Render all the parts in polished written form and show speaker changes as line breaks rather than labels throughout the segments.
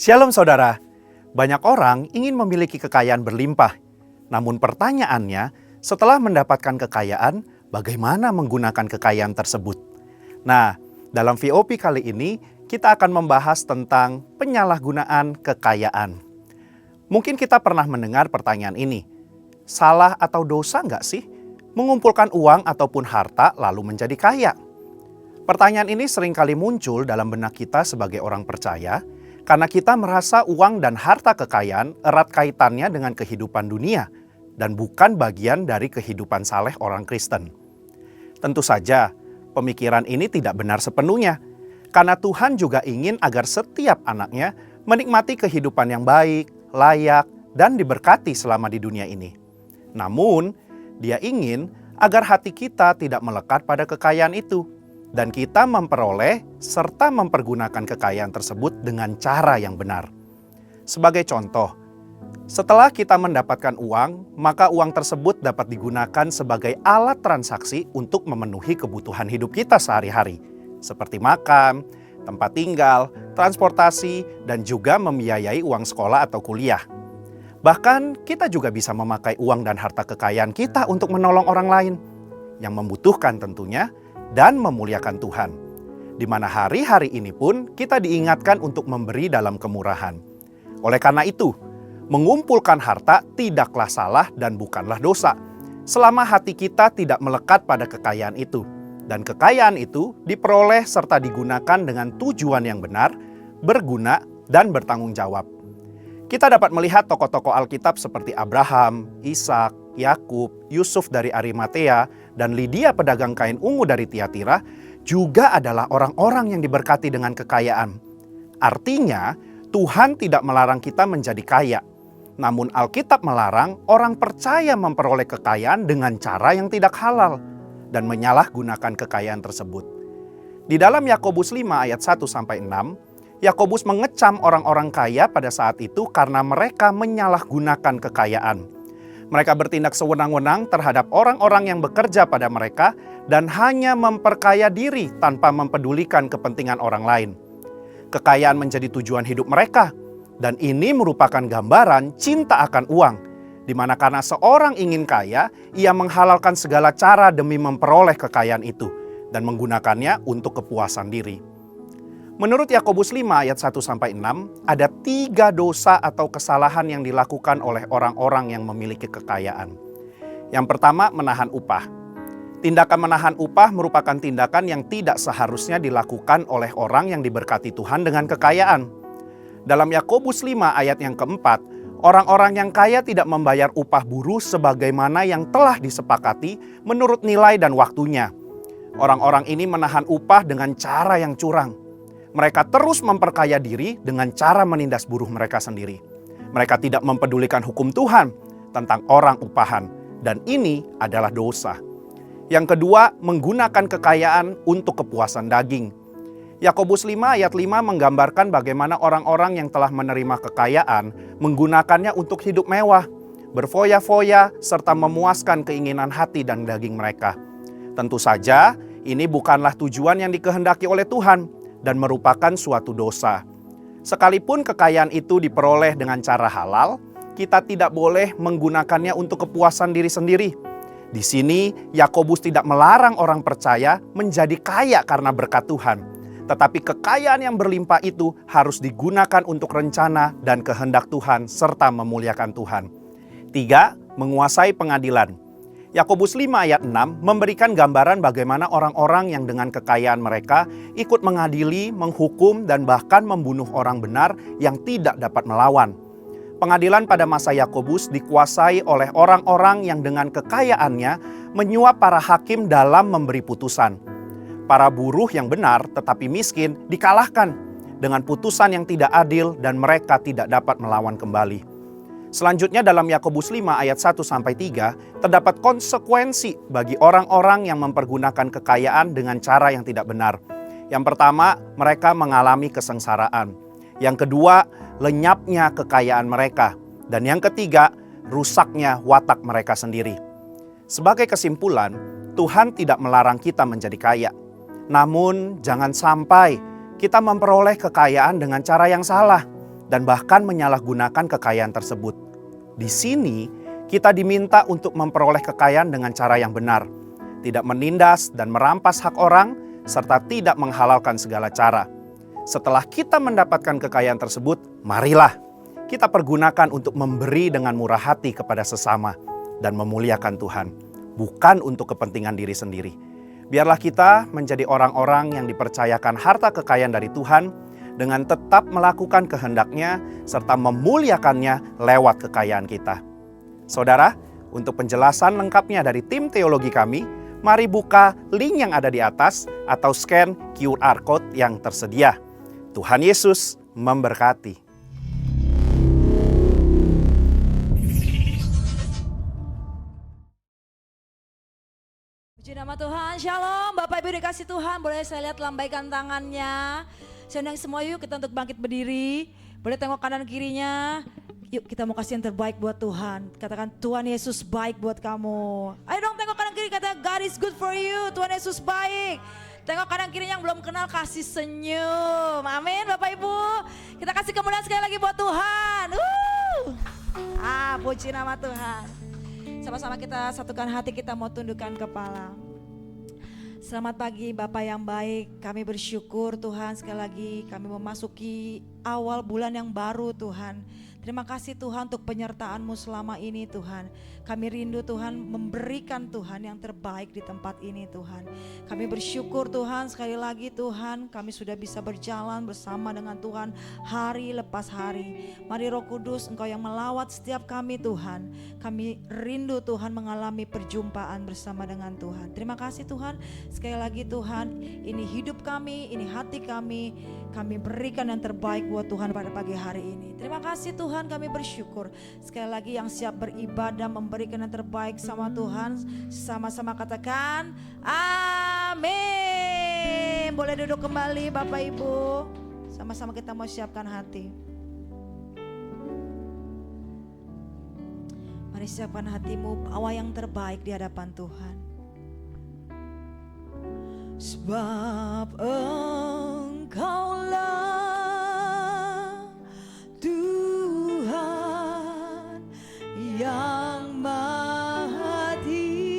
Shalom saudara, banyak orang ingin memiliki kekayaan berlimpah. Namun pertanyaannya, setelah mendapatkan kekayaan, bagaimana menggunakan kekayaan tersebut? Nah, dalam VOP kali ini, kita akan membahas tentang penyalahgunaan kekayaan. Mungkin kita pernah mendengar pertanyaan ini, salah atau dosa nggak sih mengumpulkan uang ataupun harta lalu menjadi kaya? Pertanyaan ini seringkali muncul dalam benak kita sebagai orang percaya, karena kita merasa uang dan harta kekayaan erat kaitannya dengan kehidupan dunia dan bukan bagian dari kehidupan saleh orang Kristen. Tentu saja, pemikiran ini tidak benar sepenuhnya, karena Tuhan juga ingin agar setiap anaknya menikmati kehidupan yang baik, layak, dan diberkati selama di dunia ini. Namun, Dia ingin agar hati kita tidak melekat pada kekayaan itu, dan kita memperoleh serta mempergunakan kekayaan tersebut dengan cara yang benar. Sebagai contoh, setelah kita mendapatkan uang, maka uang tersebut dapat digunakan sebagai alat transaksi untuk memenuhi kebutuhan hidup kita sehari-hari, seperti makan, tempat tinggal, transportasi, dan juga membiayai uang sekolah atau kuliah. Bahkan kita juga bisa memakai uang dan harta kekayaan kita untuk menolong orang lain yang membutuhkan tentunya, dan memuliakan Tuhan. Di mana hari-hari ini pun kita diingatkan untuk memberi dalam kemurahan. Oleh karena itu, mengumpulkan harta tidaklah salah dan bukanlah dosa, selama hati kita tidak melekat pada kekayaan itu. Dan kekayaan itu diperoleh serta digunakan dengan tujuan yang benar, berguna, dan bertanggung jawab. Kita dapat melihat tokoh-tokoh Alkitab seperti Abraham, Ishak, Yakub, Yusuf dari Arimatea, dan Lydia pedagang kain ungu dari Tiatira juga adalah orang-orang yang diberkati dengan kekayaan. Artinya, Tuhan tidak melarang kita menjadi kaya. Namun Alkitab melarang orang percaya memperoleh kekayaan dengan cara yang tidak halal dan menyalahgunakan kekayaan tersebut. Di dalam Yakobus 5 ayat 1-6, Yakobus mengecam orang-orang kaya pada saat itu karena mereka menyalahgunakan kekayaan. Mereka bertindak sewenang-wenang terhadap orang-orang yang bekerja pada mereka dan hanya memperkaya diri tanpa mempedulikan kepentingan orang lain. Kekayaan menjadi tujuan hidup mereka, dan ini merupakan gambaran cinta akan uang, di mana karena seorang ingin kaya, ia menghalalkan segala cara demi memperoleh kekayaan itu dan menggunakannya untuk kepuasan diri. Menurut Yakobus 5 ayat 1-6, ada 3 dosa atau kesalahan yang dilakukan oleh orang-orang yang memiliki kekayaan. Yang pertama, menahan upah. Tindakan menahan upah merupakan tindakan yang tidak seharusnya dilakukan oleh orang yang diberkati Tuhan dengan kekayaan. Dalam Yakobus 5 ayat yang keempat, orang-orang yang kaya tidak membayar upah buruh sebagaimana yang telah disepakati menurut nilai dan waktunya. Orang-orang ini menahan upah dengan cara yang curang. Mereka terus memperkaya diri dengan cara menindas buruh mereka sendiri. Mereka tidak mempedulikan hukum Tuhan tentang orang upahan, dan ini adalah dosa. Yang kedua, menggunakan kekayaan untuk kepuasan daging. Yakobus 5 ayat 5 menggambarkan bagaimana orang-orang yang telah menerima kekayaan menggunakannya untuk hidup mewah, berfoya-foya, serta memuaskan keinginan hati dan daging mereka. Tentu saja, ini bukanlah tujuan yang dikehendaki oleh Tuhan dan merupakan suatu dosa. Sekalipun kekayaan itu diperoleh dengan cara halal, kita tidak boleh menggunakannya untuk kepuasan diri sendiri. Di sini, Yakobus tidak melarang orang percaya menjadi kaya karena berkat Tuhan. Tetapi kekayaan yang berlimpah itu harus digunakan untuk rencana dan kehendak Tuhan serta memuliakan Tuhan. 3. Menguasai pengadilan. Yakobus 5 ayat 6 memberikan gambaran bagaimana orang-orang yang dengan kekayaan mereka ikut mengadili, menghukum, dan bahkan membunuh orang benar yang tidak dapat melawan. Pengadilan pada masa Yakobus dikuasai oleh orang-orang yang dengan kekayaannya menyuap para hakim dalam memberi putusan. Para buruh yang benar tetapi miskin dikalahkan dengan putusan yang tidak adil dan mereka tidak dapat melawan kembali. Selanjutnya dalam Yakobus 5 ayat 1-3 terdapat konsekuensi bagi orang-orang yang mempergunakan kekayaan dengan cara yang tidak benar. Yang pertama, mereka mengalami kesengsaraan. Yang kedua, lenyapnya kekayaan mereka. Dan yang ketiga, rusaknya watak mereka sendiri. Sebagai kesimpulan, Tuhan tidak melarang kita menjadi kaya. Namun jangan sampai kita memperoleh kekayaan dengan cara yang salah dan bahkan menyalahgunakan kekayaan tersebut. Di sini, kita diminta untuk memperoleh kekayaan dengan cara yang benar, tidak menindas dan merampas hak orang, serta tidak menghalalkan segala cara. Setelah kita mendapatkan kekayaan tersebut, marilah kita pergunakan untuk memberi dengan murah hati kepada sesama dan memuliakan Tuhan, bukan untuk kepentingan diri sendiri. Biarlah kita menjadi orang-orang yang dipercayakan harta kekayaan dari Tuhan dengan tetap melakukan kehendak-Nya serta memuliakannya lewat kekayaan kita. Saudara, untuk penjelasan lengkapnya dari tim teologi kami, mari buka link yang ada di atas atau scan QR Code yang tersedia. Tuhan Yesus memberkati.
Puji nama Tuhan, shalom Bapak Ibu dikasih Tuhan, boleh saya lihat lambaikan tangannya. Saya undang semua yuk kita untuk bangkit berdiri, boleh tengok kanan kirinya. Yuk kita mau kasih yang terbaik buat Tuhan, katakan Tuhan Yesus baik buat kamu. Ayo dong tengok kanan kiri, katakan God is good for you, Tuhan Yesus baik. Tengok kanan kiri yang belum kenal, kasih senyum, amin Bapak Ibu. Kita kasih kemuliaan sekali lagi buat Tuhan. Puji nama Tuhan. Sama-sama kita satukan hati, kita mau tundukkan kepala. Selamat pagi Bapak yang baik, kami bersyukur Tuhan sekali lagi kami memasuki awal bulan yang baru Tuhan. Terima kasih Tuhan untuk penyertaan-Mu selama ini Tuhan. Kami rindu Tuhan memberikan Tuhan yang terbaik di tempat ini Tuhan. Kami bersyukur Tuhan sekali lagi Tuhan kami sudah bisa berjalan bersama dengan Tuhan hari lepas hari. Mari Roh Kudus Engkau yang melawat setiap kami Tuhan. Kami rindu Tuhan mengalami perjumpaan bersama dengan Tuhan. Terima kasih Tuhan sekali lagi Tuhan, ini hidup kami, ini hati kami. Kami berikan yang terbaik buat Tuhan pada pagi hari ini. Terima kasih Tuhan, kami bersyukur. Sekali lagi yang siap beribadah memberikan yang terbaik sama Tuhan. Sama-sama katakan amin. Boleh duduk kembali Bapak Ibu. Sama-sama kita mau siapkan hati. Mari siapkan hatimu, bawa yang terbaik di hadapan Tuhan. Sebab Engkaulah Tuhan yang maha tinggi,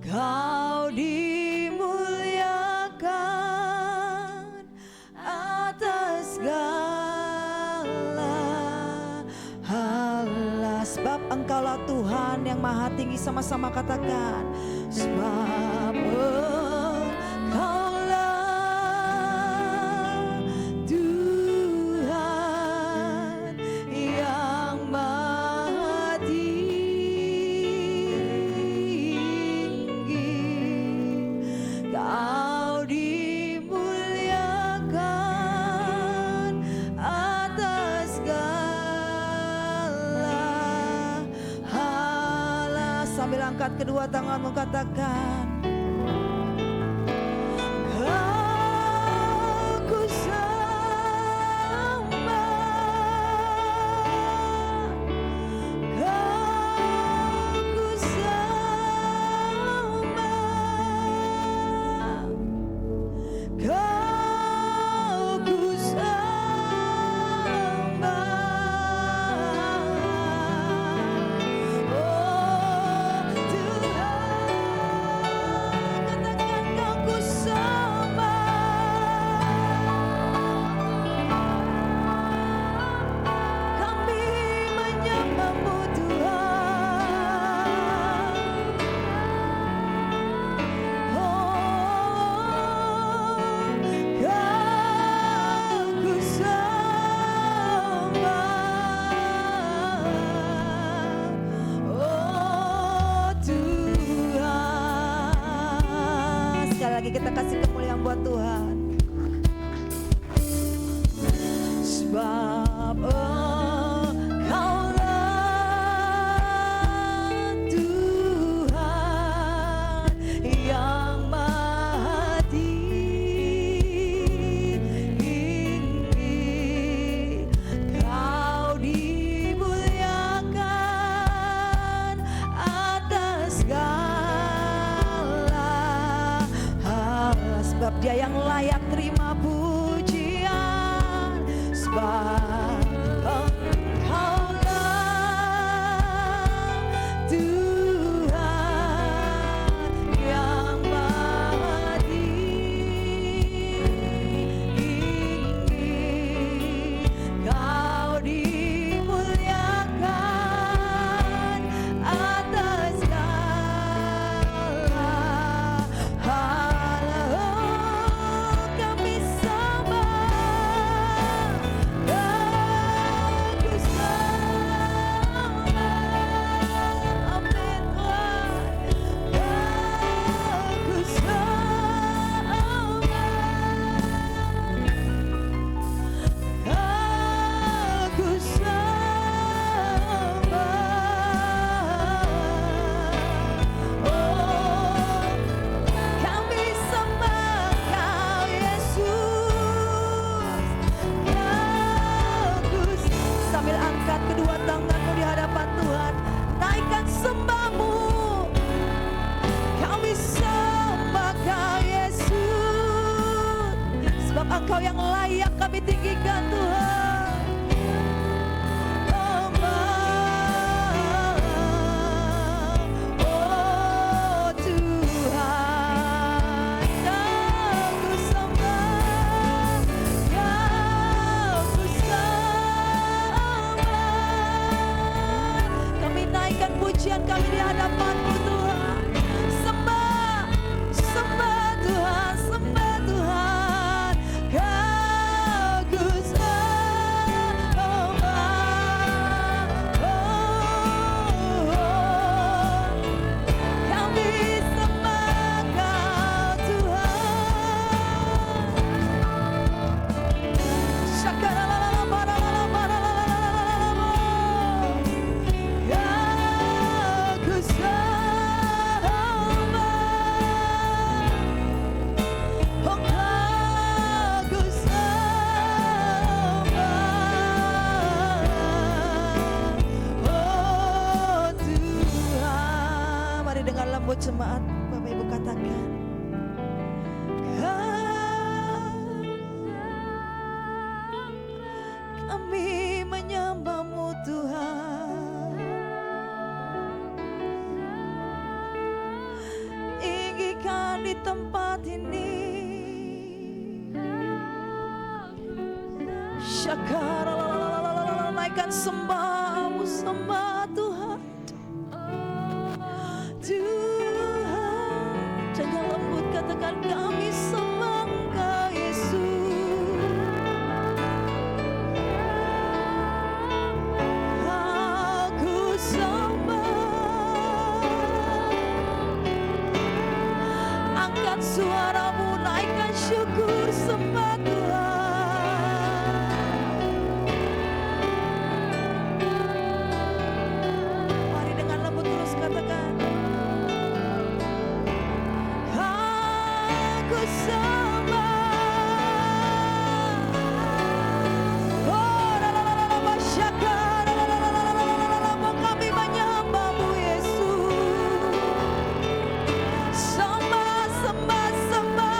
Kau dimuliakan atas segala hal. Sebab Engkaulah Tuhan yang maha tinggi, sama-sama katakan. Sebab Engkaulah Tuhan yang maha tinggi, Kau dimuliakan atas segala hal. Sambil angkat kedua tanganmu katakan, Aku sembah, Aku sembah, Kau ku sembah. Oh Tuhan, katakan Kau ku sembah. Kami menyembah-Mu Tuhan. Kau ku sembah. Oh Tuhan. Sekali lagi kita kasih kemuliaan buat Tuhan. Sebab Engkaulah Tuhan yang maha tinggi, Kau dimuliakan atas segala hal. Sebab Dia yang layak terima pujian, sebab Engkaulah Tuhan yang maha tinggi. Kau dimuliakan atas segala hal. Kami sembah, Aku sembah. Amin Tuhan, Aku sembah, Aku sembah. Oh, kami sembah Kau Yesus. Bagus. Sambil angkat kedua tanganmu di hadapan Tuhan, naikkan sembahmu. Kami sembah Kau Yesus, sebab Engkau yang layak kami tinggikan Tuhan. Oh Tuhan, Aku sembah, Aku sembah. Kami naikkan pujian kami di hadapan-Mu Tuhan. Sembah, sembah Tuhan, sembah Tuhan. Aku sembah. Kami sembah Kau Tuhan. Aku sembah, oh Aku sembah, oh Tuhan. Mari dengan lembut jemaat Bapak Ibu katakan, kami menyembah-Mu Tuhan. Tinggikan di tempat ini. Syakar, naikkan sembah-Mu, sembah Tuhan. Tuhan, jangan lembut katakan kami sembah Engkau Yesus. Aku sembah. Angkat suaramu, naikkan syukur, sembah Tuhan. Mari dengan lembut terus katakan, Aku sembah. Oh, masyarakat, kami menyembah-Mu Yesus. Sembah, sembah, sembah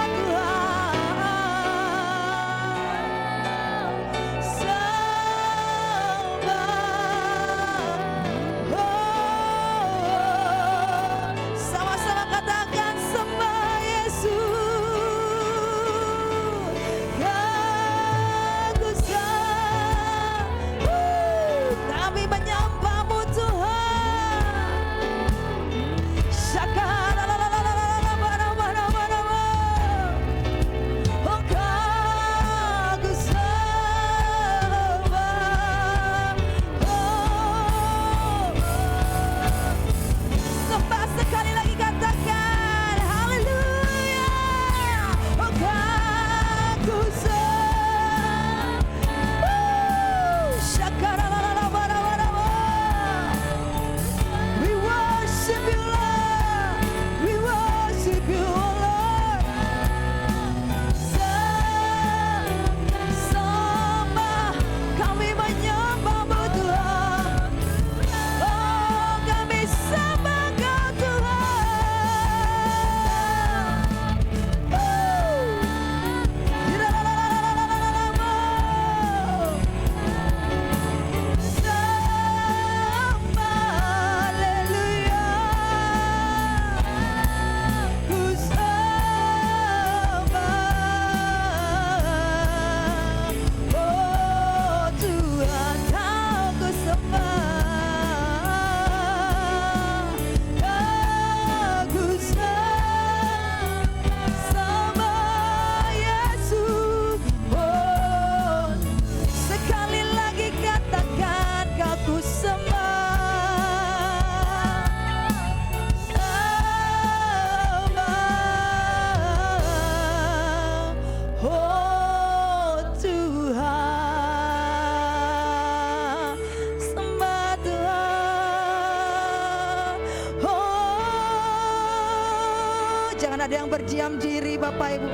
jangan ada yang berdiam diri Bapak Ibu.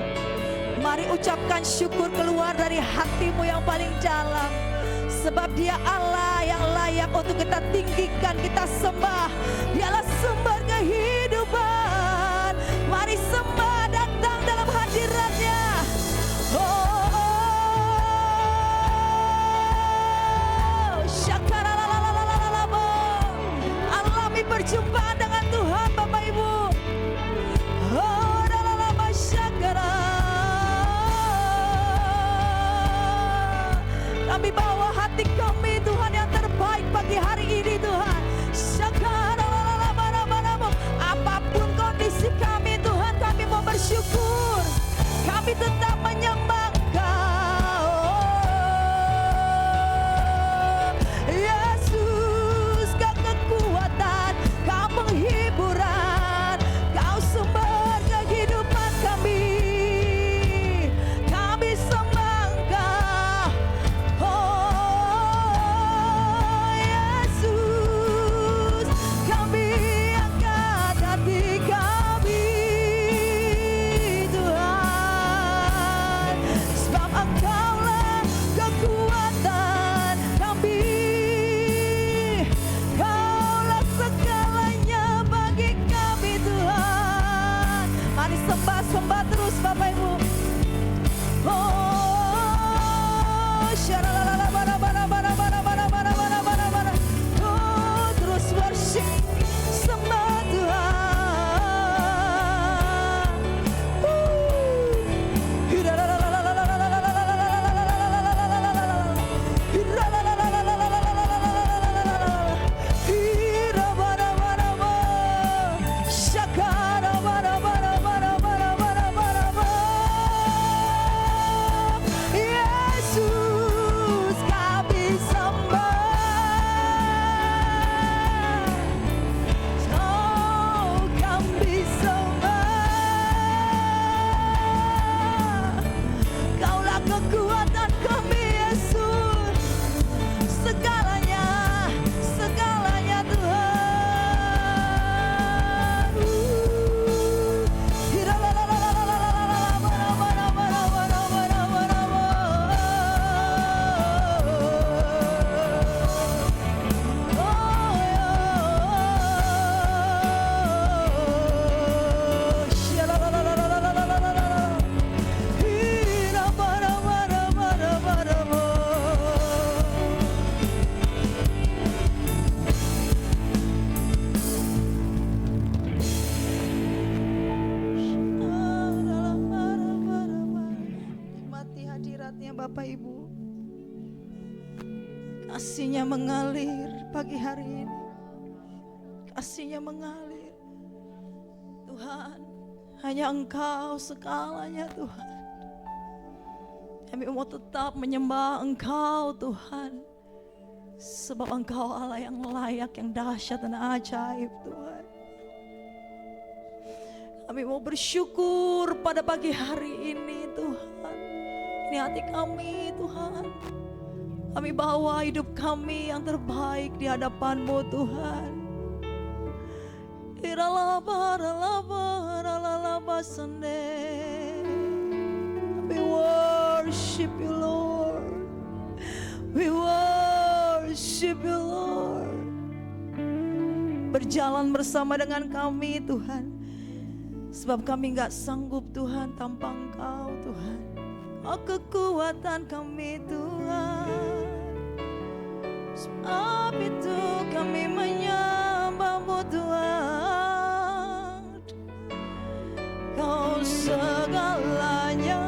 Mari ucapkan syukur keluar dari hatimu yang paling dalam. Sebab Dia Allah yang layak untuk kita tinggikan, kita sembah. Dialah sumber kehidupan. Mari sembah, datang dalam hadirat-Nya. Syakaralalalalalalabo. Alami perjumpaan dengan Tuhan Bapak Ibu. Dalalama syakara. Kami bawa hati kami Tuhan yang terbaik pagi hari ini Tuhan. Apapun kondisi kami Tuhan, kami mau bersyukur. Kami tetap menyembah Engkau. Yesus, Kau kekuatan, Kau penghiburan, Kau sumber kehidupan kami. Kami sembah Engkau. Yesus, kami angkat hati kami Tuhan, sebab Engkaulah kekuatan kami. Kaulah segalanya bagi kami Tuhan. Mari sembah terus Bapak Ibu. Terus worship, sembah Tuhan. Yesus, kami sembah. Oh, kami sembah. Kaulah kekuatan kami Yesus. Segalanya, segalanya Tuhan. Nikmati hadirat-Nya Bapak Ibu. Kasih-Nya mengalir pagi hari ini. Kasih-Nya mengalir. Tuhan, hanya Engkau segalanya Tuhan. Kami mau tetap menyembah Engkau Tuhan. Sebab Engkau Allah yang layak, yang dahsyat dan ajaib Tuhan. Kami mau bersyukur pada pagi hari ini Tuhan. Ini hati kami Tuhan. Kami bawa hidup kami yang terbaik di hadapan-Mu Tuhan. We worship You Lord. We worship You Lord. Berjalan bersama dengan kami Tuhan. Sebab kami gak sanggup Tuhan tanpa Engkau Tuhan. Oh, kekuatan kami Tuhan. Sebab itu kami menyembah-Mu Tuhan. Kau segalanya.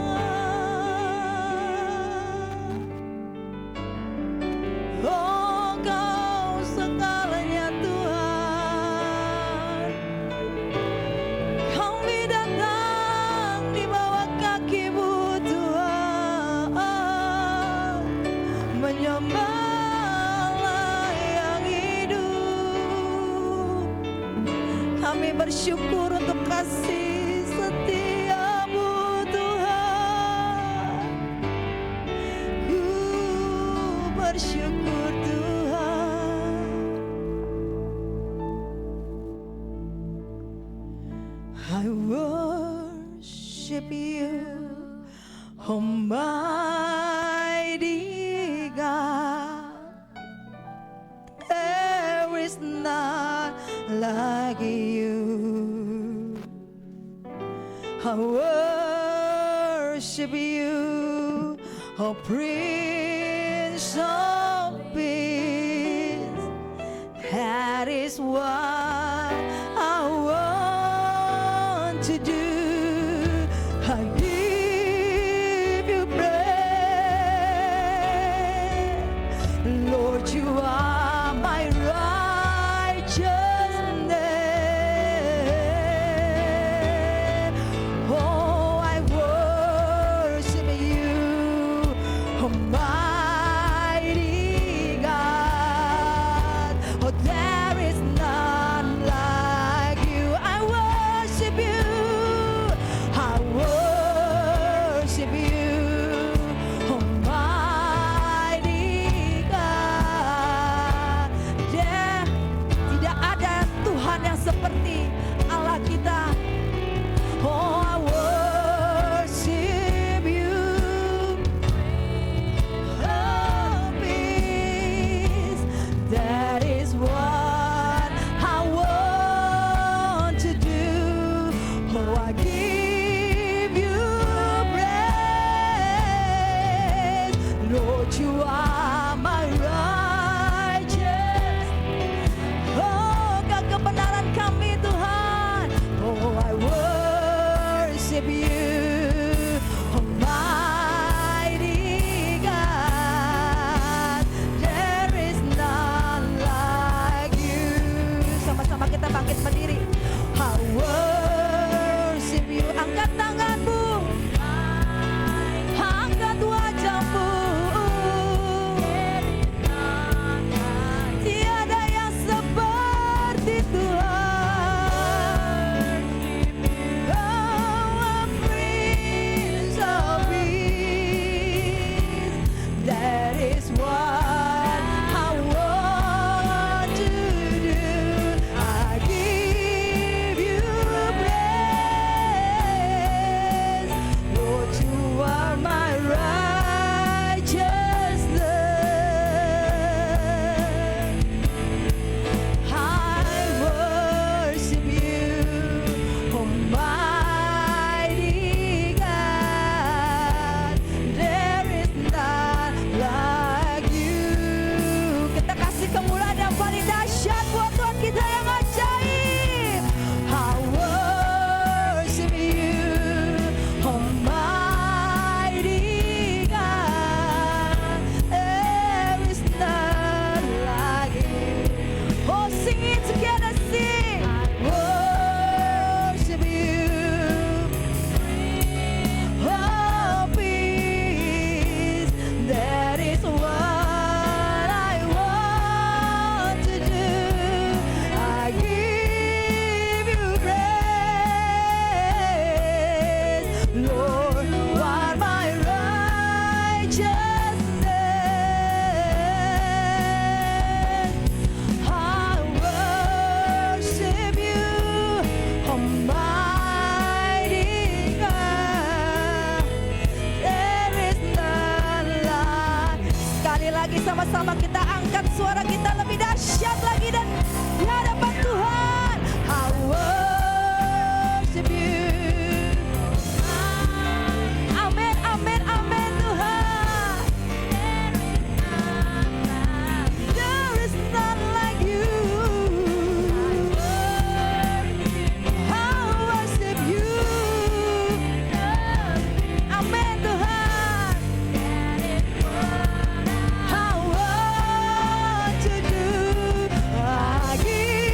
Oh, Kau segalanya Tuhan. Kami datang di bawah kaki-Mu Tuhan, menyembah yang hidup. Kami bersyukur untuk kasih setia-Mu Tuhan. Ku bersyukur Tuhan. I worship you, Almighty God. There is none like you. I worship you, oh Prince of Peace. That is what I want to do. I give you praise, Lord. You are my righteousness. Oh, I worship you, Almighty God. Oh, there is none like you. I worship you. I worship you, Almighty God. Tidak ada Tuhan yang seperti Allah kita. Oh, I worship you. Oh, peace. That is what I want to do. Oh, I give you praise. Lord, you are my righteous. Oh, Kau kebenaran kami Tuhan. Oh, I worship you, Almighty God. There is none like you. Sama-sama kita bangkit berdiri. I worship you. Angkat tanganmu, angkat wajahmu. Tiada yang seperti Tuhan. Oh, Prince of Peace. That is what I want to do. I give you praise, Lord. You are my righteousness. I worship you, Almighty God. There is none like you. Kita kasih kemuliaan yang paling dahsyat buat Tuhan kita yang ajaib. I worship you, Almighty God. There is none like you. Oh, sing it together, sing. Worship you. Oh, peace. That is what I want to do. I give you praise, Lord. You are my righteousness. I worship you, Almighty God. There is none like. Sekali lagi sama-sama kita angkat suara kita lebih dahsyat lagi dan di hadapan Tuhan. I worship you. Amin, amin, amin Tuhan. There is none like you. I worship you. Amin Tuhan. I want to do. I give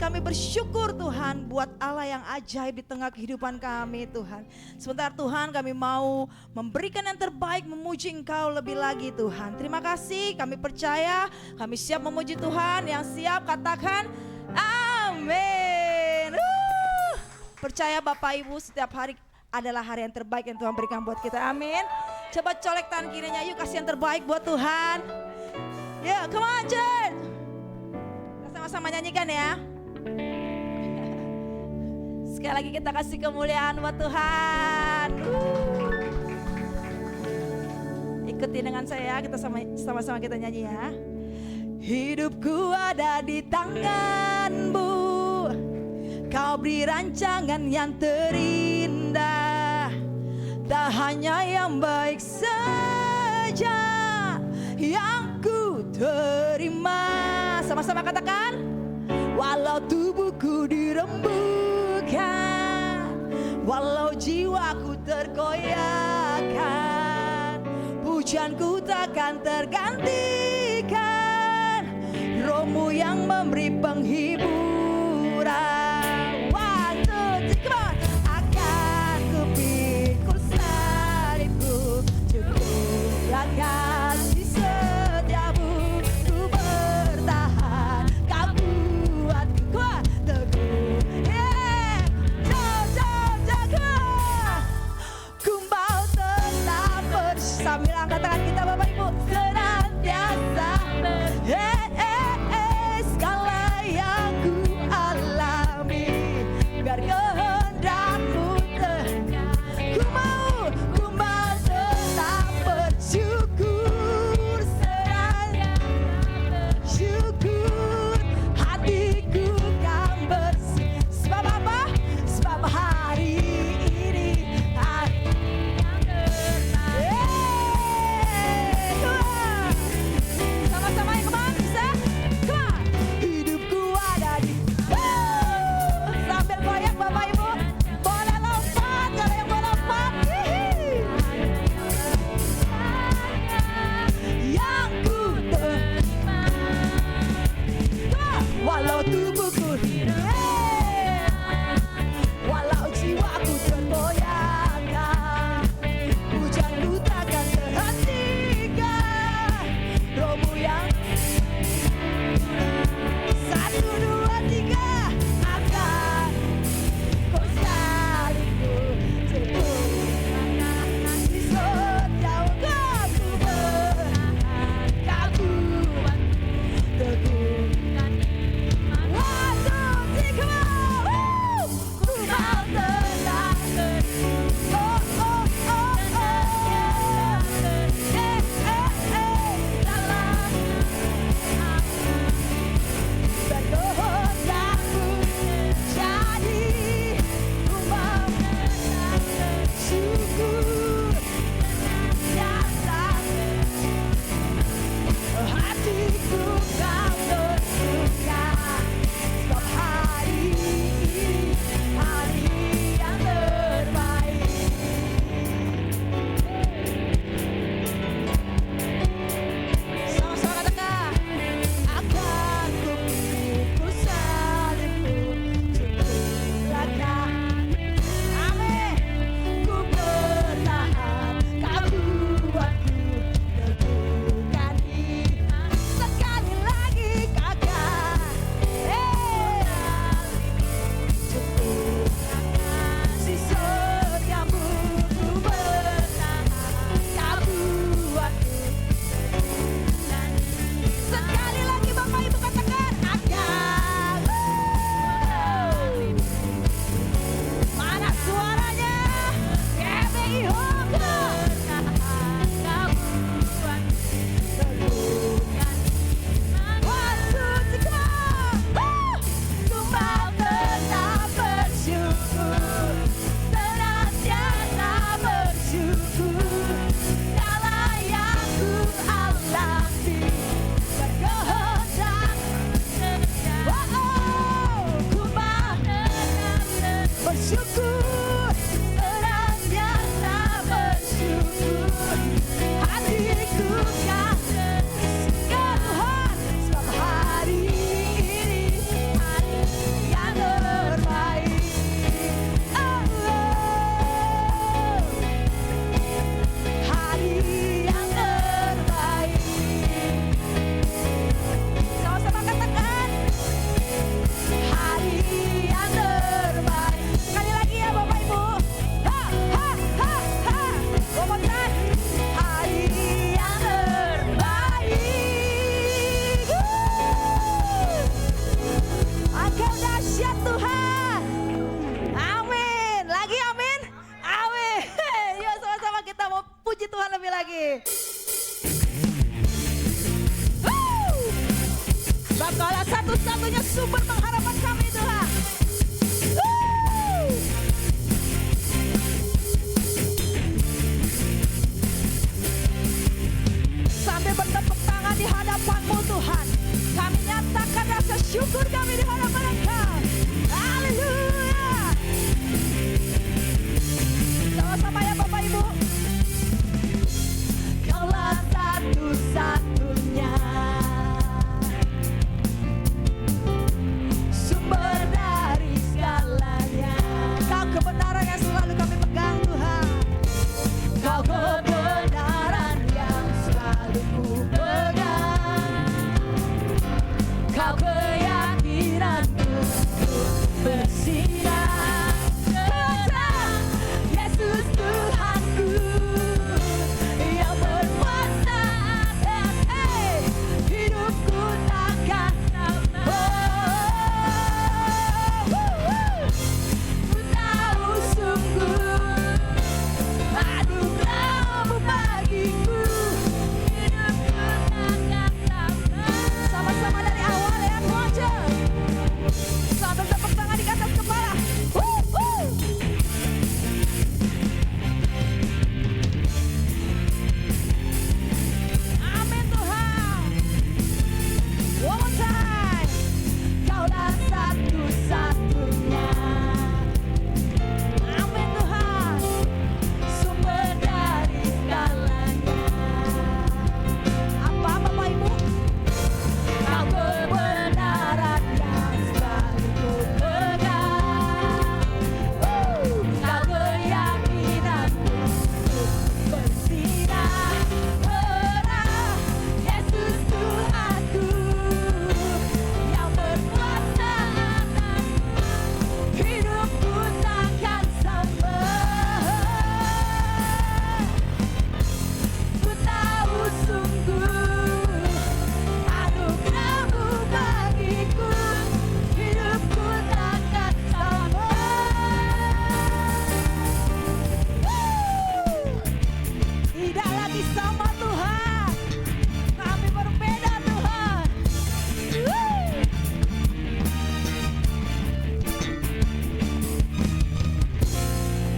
Kami bersyukur Tuhan buat Allah yang ajaib di tengah kehidupan kami Tuhan. Sebentar Tuhan kami mau memberikan yang terbaik, memuji Engkau lebih lagi Tuhan. Terima kasih, kami percaya, kami siap memuji Tuhan. Yang siap katakan amin. Percaya Bapak Ibu, setiap hari adalah hari yang terbaik yang Tuhan berikan buat kita, amin. Coba colek tangan kirinya, yuk kasih yang terbaik buat Tuhan. Ya, come on church. Kita sama-sama nyanyikan ya. Sekali lagi kita kasih kemuliaan buat Tuhan. Ikuti dengan saya, kita sama-sama kita nyanyi ya. Hidupku ada di tangan-Mu, Kau beri rancangan yang terindah. Tak hanya yang baik saja yang ku terima. Sama-sama katakan. Walau tubuhku dirembukan, walau jiwaku tergoyahkan, pujianku takkan tergantikan, Roh-Mu yang memberi penghiburan. One, two, three, come on. Akan kupikul salibku, cukuplah kasih setiamu, ku bertahan, Kau buatku kuat teguh. Yeah, jaga, ku mau tetap sambil angkat tangan kita Bapak Ibu, senantiasa segala yang ku alami, biar kehendak-Mu ku mau tetap bersyukur, syukur hatiku kan bersih. Sebab apa? Sebab hari ini sama-sama yang kemana bisa? Come on. Hidupku ada di sambil goyang Bapak Ibu, boleh lompat kalau yang mau lompat. Yang ku terima, walau tubuhku walau jiwaku tergoyahkan, pujianku takkan terhentikan, Roh-Mu yang 1, 2, 3 akan Kau salibku, di setiap Kau bertahan, Kau buat teguh. One, two, three, come on. Ku mau tetap dalam berkehendak-Mu jadi, ku mau syukur biasa hatiku Kau tentukan. Sebab hari ini hari yang terbaik. Sama-sama katakan. Akan kupikul salibku, cukuplah kasih. Amin. Ku bertahan, Kau buatku teguhkan iman. Sekali lagi kakak, cukuplah kasih setiamu, ku bertahan, Kau buatku. Sekali lagi Bapak Ibu katakan akan. Mana suaranya? KBI Hoka. One, two, three, come on. Ku mau tetap bersyukur, senantiasa bersyukur, segala yang ku alami, berkehendak. Ku mau bersyukur, senantiasa bersyukur, hatiku kan Tuhan. Sebab hari ini satu-satunya sumber pengharapan kami Tuhan. Woo! Sambil bertepuk tangan di hadapan-Mu Tuhan, kami nyatakan rasa syukur kami di hadapan Engkau. Haleluya. Sama-sama ya Bapak Ibu. Kaulah satu-satunya sumber dari segalanya. Kau kebenaran yang selalu kami pegang Tuhan. Kau kebenaran yang selalu ku pegang. Kau keyakinanku bersinar terang. Yesus Tuhanku yang berkuasa atas hidupku takkan sama. Ku tahu sungguh anugerah-Mu bagiku, hidupku takkan sama. Sama-sama dari awal ya, semuanya. Sambil tepuk tangan di atas kepala. Amin Tuhan. One more time. Kaulah satu-satunya. Amin Tuhan. Sumber dari segalanya. Apa Bapak Ibu? Kau kebenaran yang selalu ku pegang. Kau keyakinanku bersinar terang. Yesus Tuhanku yang berkuasa atas hidupku takkan sama. Ku tahu sungguh anugerah-Mu bagiku, hidupku takkan sama. Tidak lagi sama Tuhan, kami berbeda Tuhan.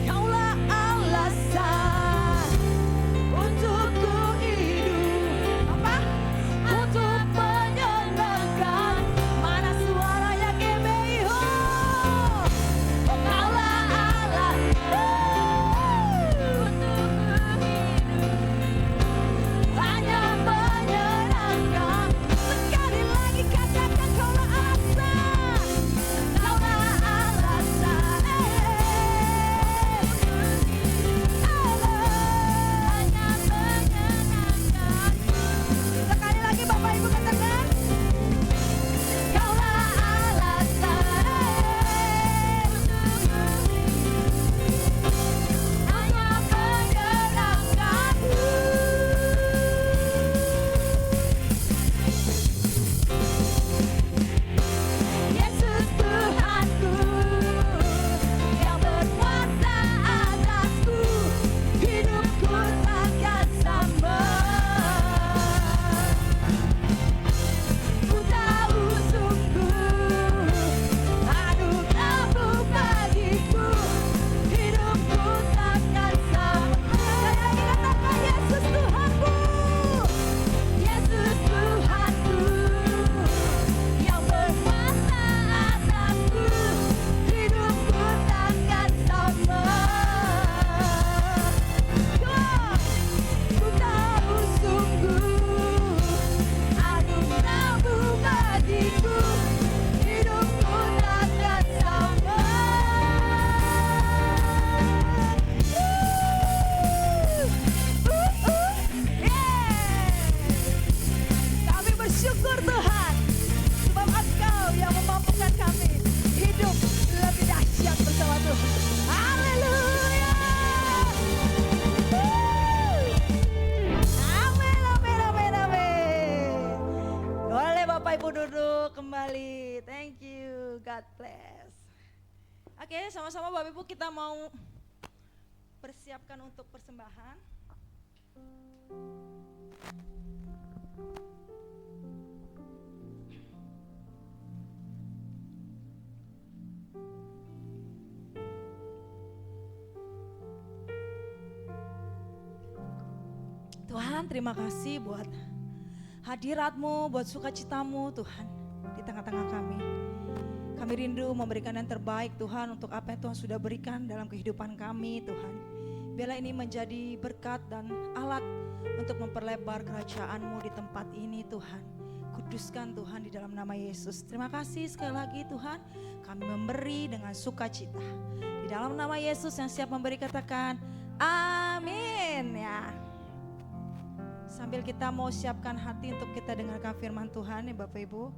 Kaulah alasan untuk ku hidup. Apa? Untuk menyenangkan. Mana suara yang gemeho? Oh, kaulah alasan untuk ku hidup. Hanya menyenangkan. Sekali lagi katakan kaulah alasan. Kaulah alasan. Hanya menyenangkan. Sekali lagi Bapak Ibu katakan. Kaulah alasan. Hanya menyenangkanku. Yesus Tuhanku yang berkuasa atasku, hidupku takkan sama. Ku tahu sungguh anugerah-Mu bagiku, hidupku takkan sama. Sekali lagi katakan Yesus Tuhanku. Yesus Tuhanku yang berkuasa atasku, hidupku takkan sama. Ku tahu sungguh anugerah-Mu bagiku, hidupku takkan sama. Kami bersyukur Tuhan, sebab Engkau yang memampukan kami hidup lebih dahsyat bersama Tuhan. Haleluya. Amin, amin, amin, amin. Boleh Bapak Ibu duduk kembali. Thank you, God bless. Oke, sama-sama Bapak Ibu kita mau persiapkan untuk persembahan. Tuhan, terima kasih buat hadirat-Mu, buat sukacita-Mu Tuhan di tengah-tengah kami. Kami rindu memberikan yang terbaik Tuhan untuk apa yang Tuhan sudah berikan dalam kehidupan kami Tuhan. Biarlah ini menjadi berkat dan alat untuk memperlebar kerajaan-Mu di tempat ini Tuhan. Kuduskan Tuhan di dalam nama Yesus. Terima kasih sekali lagi Tuhan. Kami memberi dengan sukacita. Di dalam nama Yesus yang siap memberi katakan amin ya. Sambil kita mau siapkan hati untuk kita dengarkan firman Tuhan ya Bapak Ibu.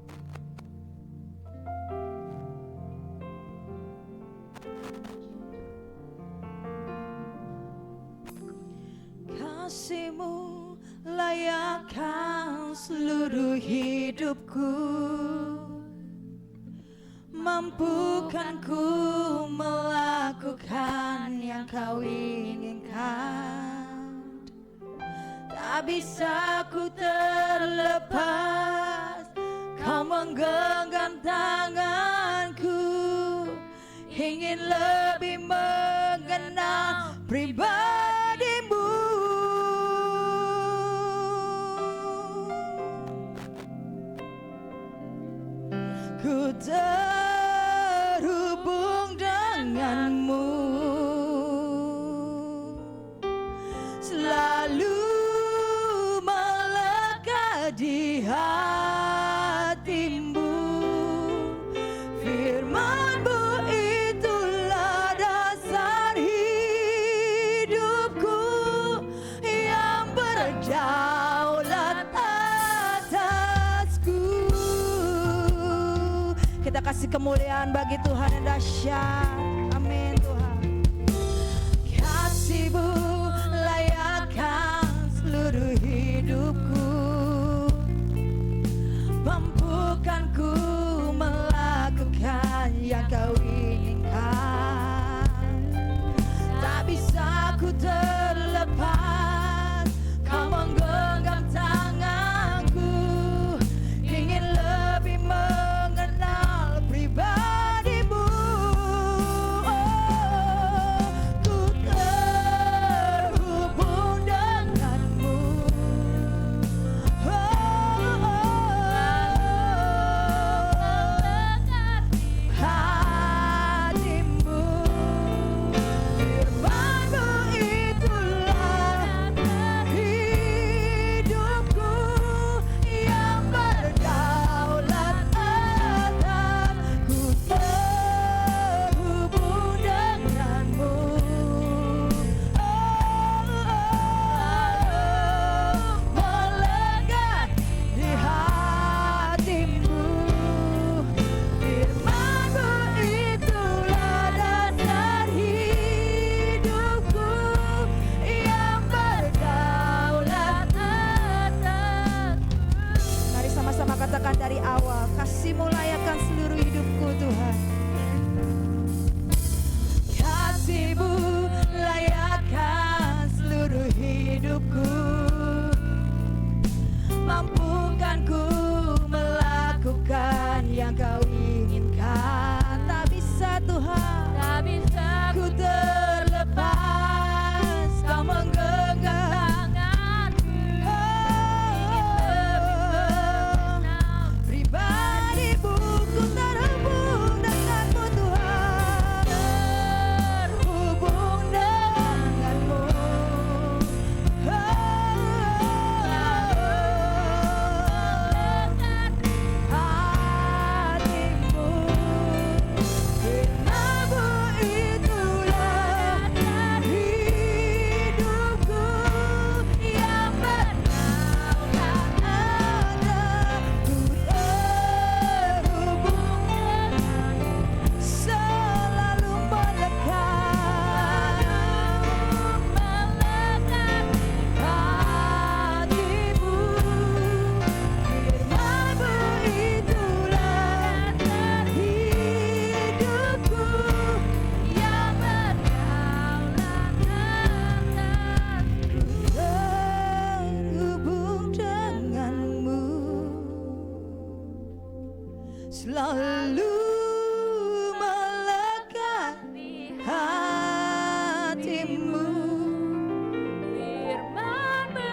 Kasih-Mu layakkan seluruh hidupku, mampukan ku melakukan yang Kau inginkan. Tak bisa ku terlepas, Kau menggenggam tanganku, ingin lebih mengenal pribadi-Mu. Ku terhubung denganmu, selalu melekat di hatimu. Firman-Mu itulah dasar hidupku yang berdaulat atasku. Kita kasih kemuliaan bagi Tuhan yang dahsyat. Amin Tuhan. Kasih-Mu layakkan seluruh hidupku, mampukan ku melakukan yang Kau inginkan. Tak bisa ku terlepas, Kau menggenggam tanganku, ingin lebih mengenal pribadi-Mu. Ku terhubung denganmu, hatimu. Firman-Mu itulah hidupku yang berdaulat atas. Ku terhubung denganmu, melekat di hatimu. Firman-Mu itulah dasar hidupku yang berdaulat atas. Mari sama-sama katakan dari awal. Kasih-Mu layakkan seluruh hidupku Tuhan. Kasih-Mu layakkan seluruh hidupku, mampukan ku melakukan yang Kau inginkan. Tak bisa Tuhan, tak bisa ku terlepas, Kau menggenggam tanganku, ingin lebih mengenal pribadi-Mu. Ku terhubung denganmu Tuhan, terhubung denganmu. Hatimu, firman-Mu itulah hidupku yang berdaulat atas. Ku terhubung, selalu melekat hatimu. Firman-Mu itulah hidupku yang berdaulat atas. Terhubung denganmu, selalu melekat di hatimu. Firman-Mu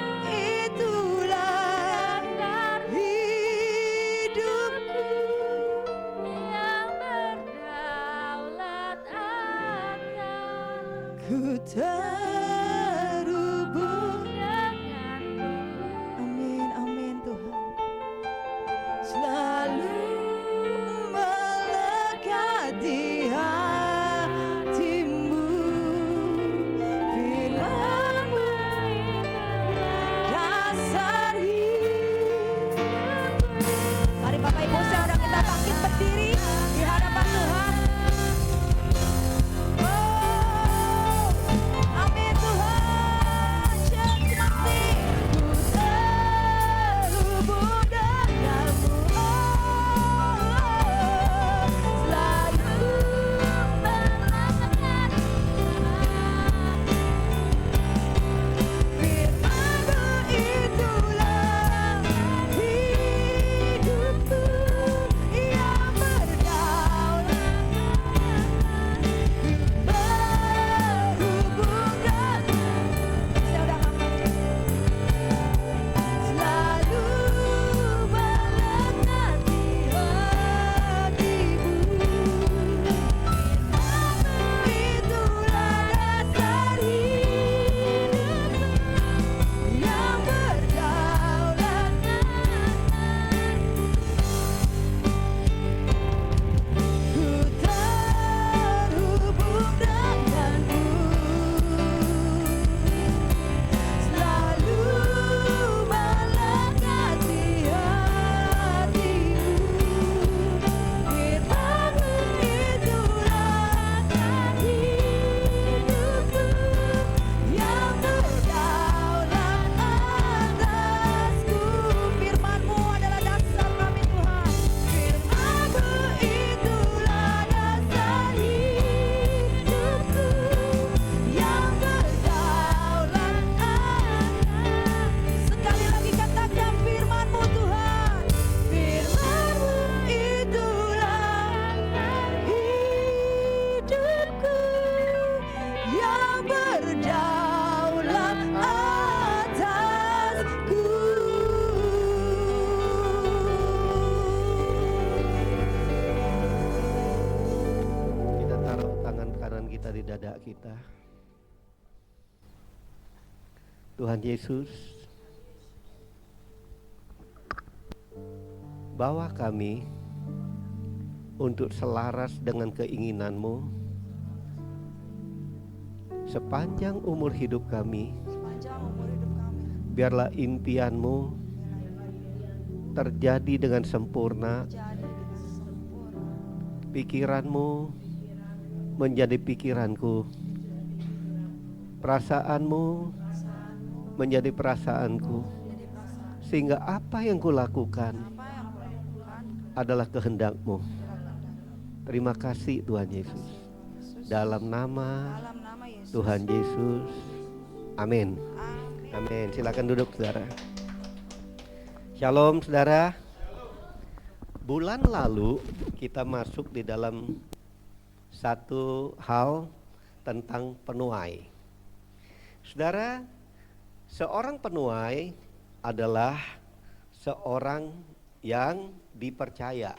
kita di dada kita. Tuhan Yesus, bawa kami untuk selaras dengan keinginan-Mu sepanjang umur hidup kami.
Sepanjang umur hidup kami,
Biarlah impian-Mu terjadi dengan sempurna,
jadi dengan sempurna.
pikiran-Mu menjadi pikiranku, perasaanmu menjadi perasaanku,
Jadi perasaan
sehingga apa yang kulakukan
apa yang aku lakukan
adalah kehendak-Mu.
adalah kehendak
Terima kasih Tuhan Yesus. Dalam nama
dalam nama Yesus.
Tuhan Yesus, amin.
Amin.
Amin. Silakan duduk saudara. Shalom saudara. Bulan lalu kita masuk di dalam satu hal tentang penuai. Saudara, seorang penuai adalah seorang yang dipercaya.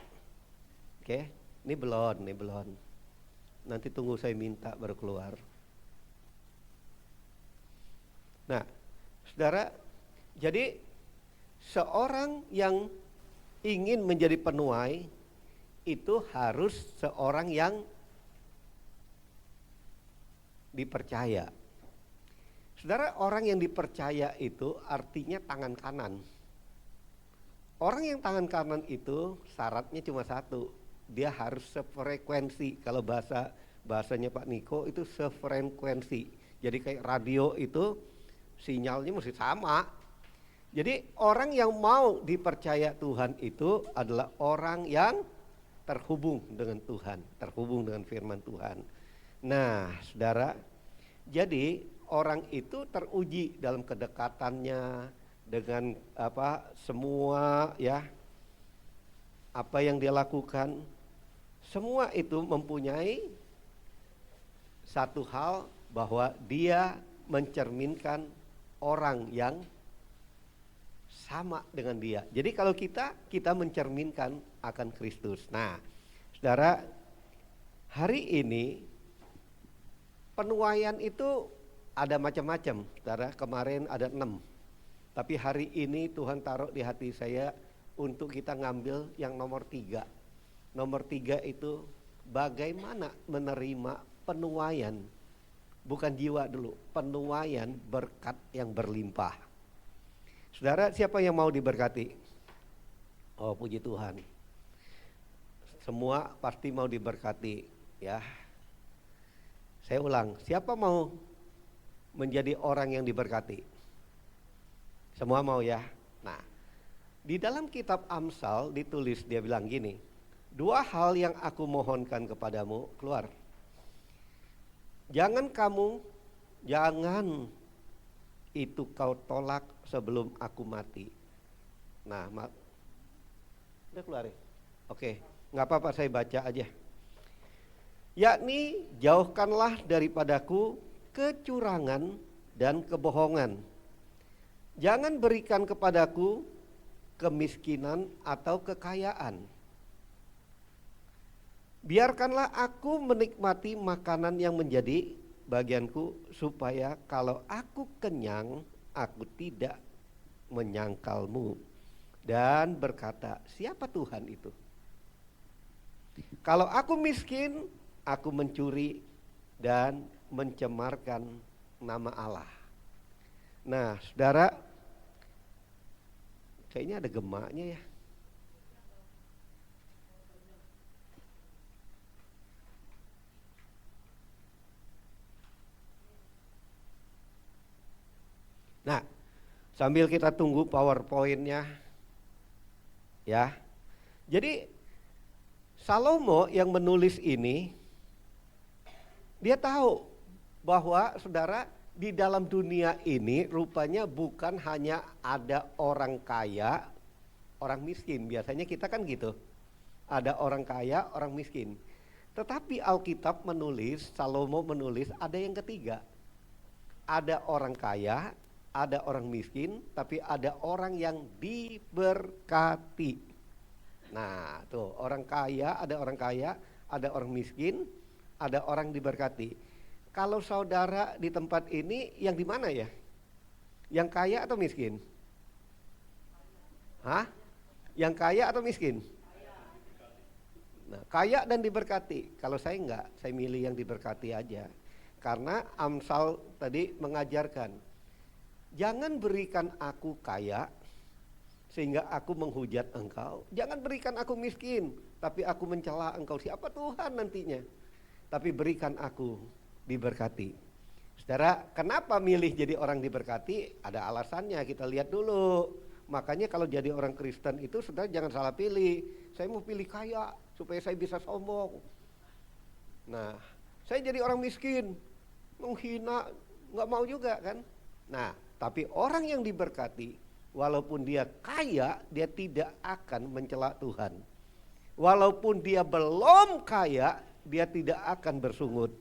Oke, ini belum. Nanti tunggu saya minta baru keluar. Nah, saudara, jadi seorang yang ingin menjadi penuai itu harus seorang yang dipercaya. Saudara, orang yang dipercaya itu artinya tangan kanan. Orang yang tangan kanan itu syaratnya cuma satu, dia harus sefrekuensi. Kalau bahasanya Pak Niko itu sefrekuensi. Jadi kayak radio itu sinyalnya mesti sama. Jadi orang yang mau dipercaya Tuhan itu adalah orang yang terhubung dengan Tuhan, terhubung dengan firman Tuhan. Nah, saudara, jadi orang itu teruji dalam kedekatannya dengan semua ya, apa yang dia lakukan, semua itu mempunyai satu hal bahwa dia mencerminkan orang yang sama dengan dia. Jadi kalau kita mencerminkan akan Kristus. Nah, saudara, hari ini penuaian itu ada macam-macam. Saudara, kemarin ada 6. Tapi hari ini Tuhan taruh di hati saya untuk kita ngambil yang nomor 3. Nomor 3 itu bagaimana menerima penuaian. Bukan jiwa dulu, penuaian berkat yang berlimpah. Saudara, siapa yang mau diberkati? Oh, puji Tuhan. Semua pasti mau diberkati, ya. Saya ulang, siapa mau menjadi orang yang diberkati? Semua mau ya. Nah, di dalam kitab Amsal ditulis, dia bilang gini, 2 hal yang aku mohonkan kepadamu, keluar. Jangan itu kau tolak sebelum aku mati. Nah, udah keluar ya? Oke, nggak apa-apa, saya baca aja. Yakni jauhkanlah daripadaku kecurangan dan kebohongan. Jangan berikan kepadaku kemiskinan atau kekayaan. Biarkanlah aku menikmati makanan yang menjadi bagianku, supaya kalau aku kenyang, aku tidak menyangkalmu dan berkata, siapa Tuhan itu? Kalau aku miskin, aku mencuri dan mencemarkan nama Allah. Nah, saudara, kayaknya ada gemaknya ya. Nah, sambil kita tunggu PowerPoint-nya ya. Jadi Salomo yang menulis ini, dia tahu bahwa saudara, di dalam dunia ini rupanya bukan hanya ada orang kaya, orang miskin. Biasanya kita kan gitu, ada orang kaya, orang miskin. Tetapi Alkitab menulis, Salomo menulis, ada yang ketiga. Ada orang kaya, ada orang miskin, tapi ada orang yang diberkati. Nah, tuh orang kaya, ada orang miskin, ada orang diberkati. Kalau saudara di tempat ini yang di mana ya? Yang kaya atau miskin? Hah? Yang kaya atau miskin? Nah, kaya dan diberkati. Kalau saya enggak, saya milih yang diberkati aja. Karena Amsal tadi mengajarkan, jangan berikan aku kaya sehingga aku menghujat engkau. Jangan berikan aku miskin, tapi aku mencela engkau. Siapa Tuhan nantinya? Tapi berikan aku diberkati. Saudara, kenapa milih jadi orang diberkati? Ada alasannya, kita lihat dulu. Makanya kalau jadi orang Kristen itu saudara jangan salah pilih. Saya mau pilih kaya supaya saya bisa sombong. Nah, saya jadi orang miskin, menghina, nggak mau juga kan. Nah, tapi orang yang diberkati, walaupun dia kaya, dia tidak akan mencela Tuhan. Walaupun dia belum kaya, dia tidak akan bersungut.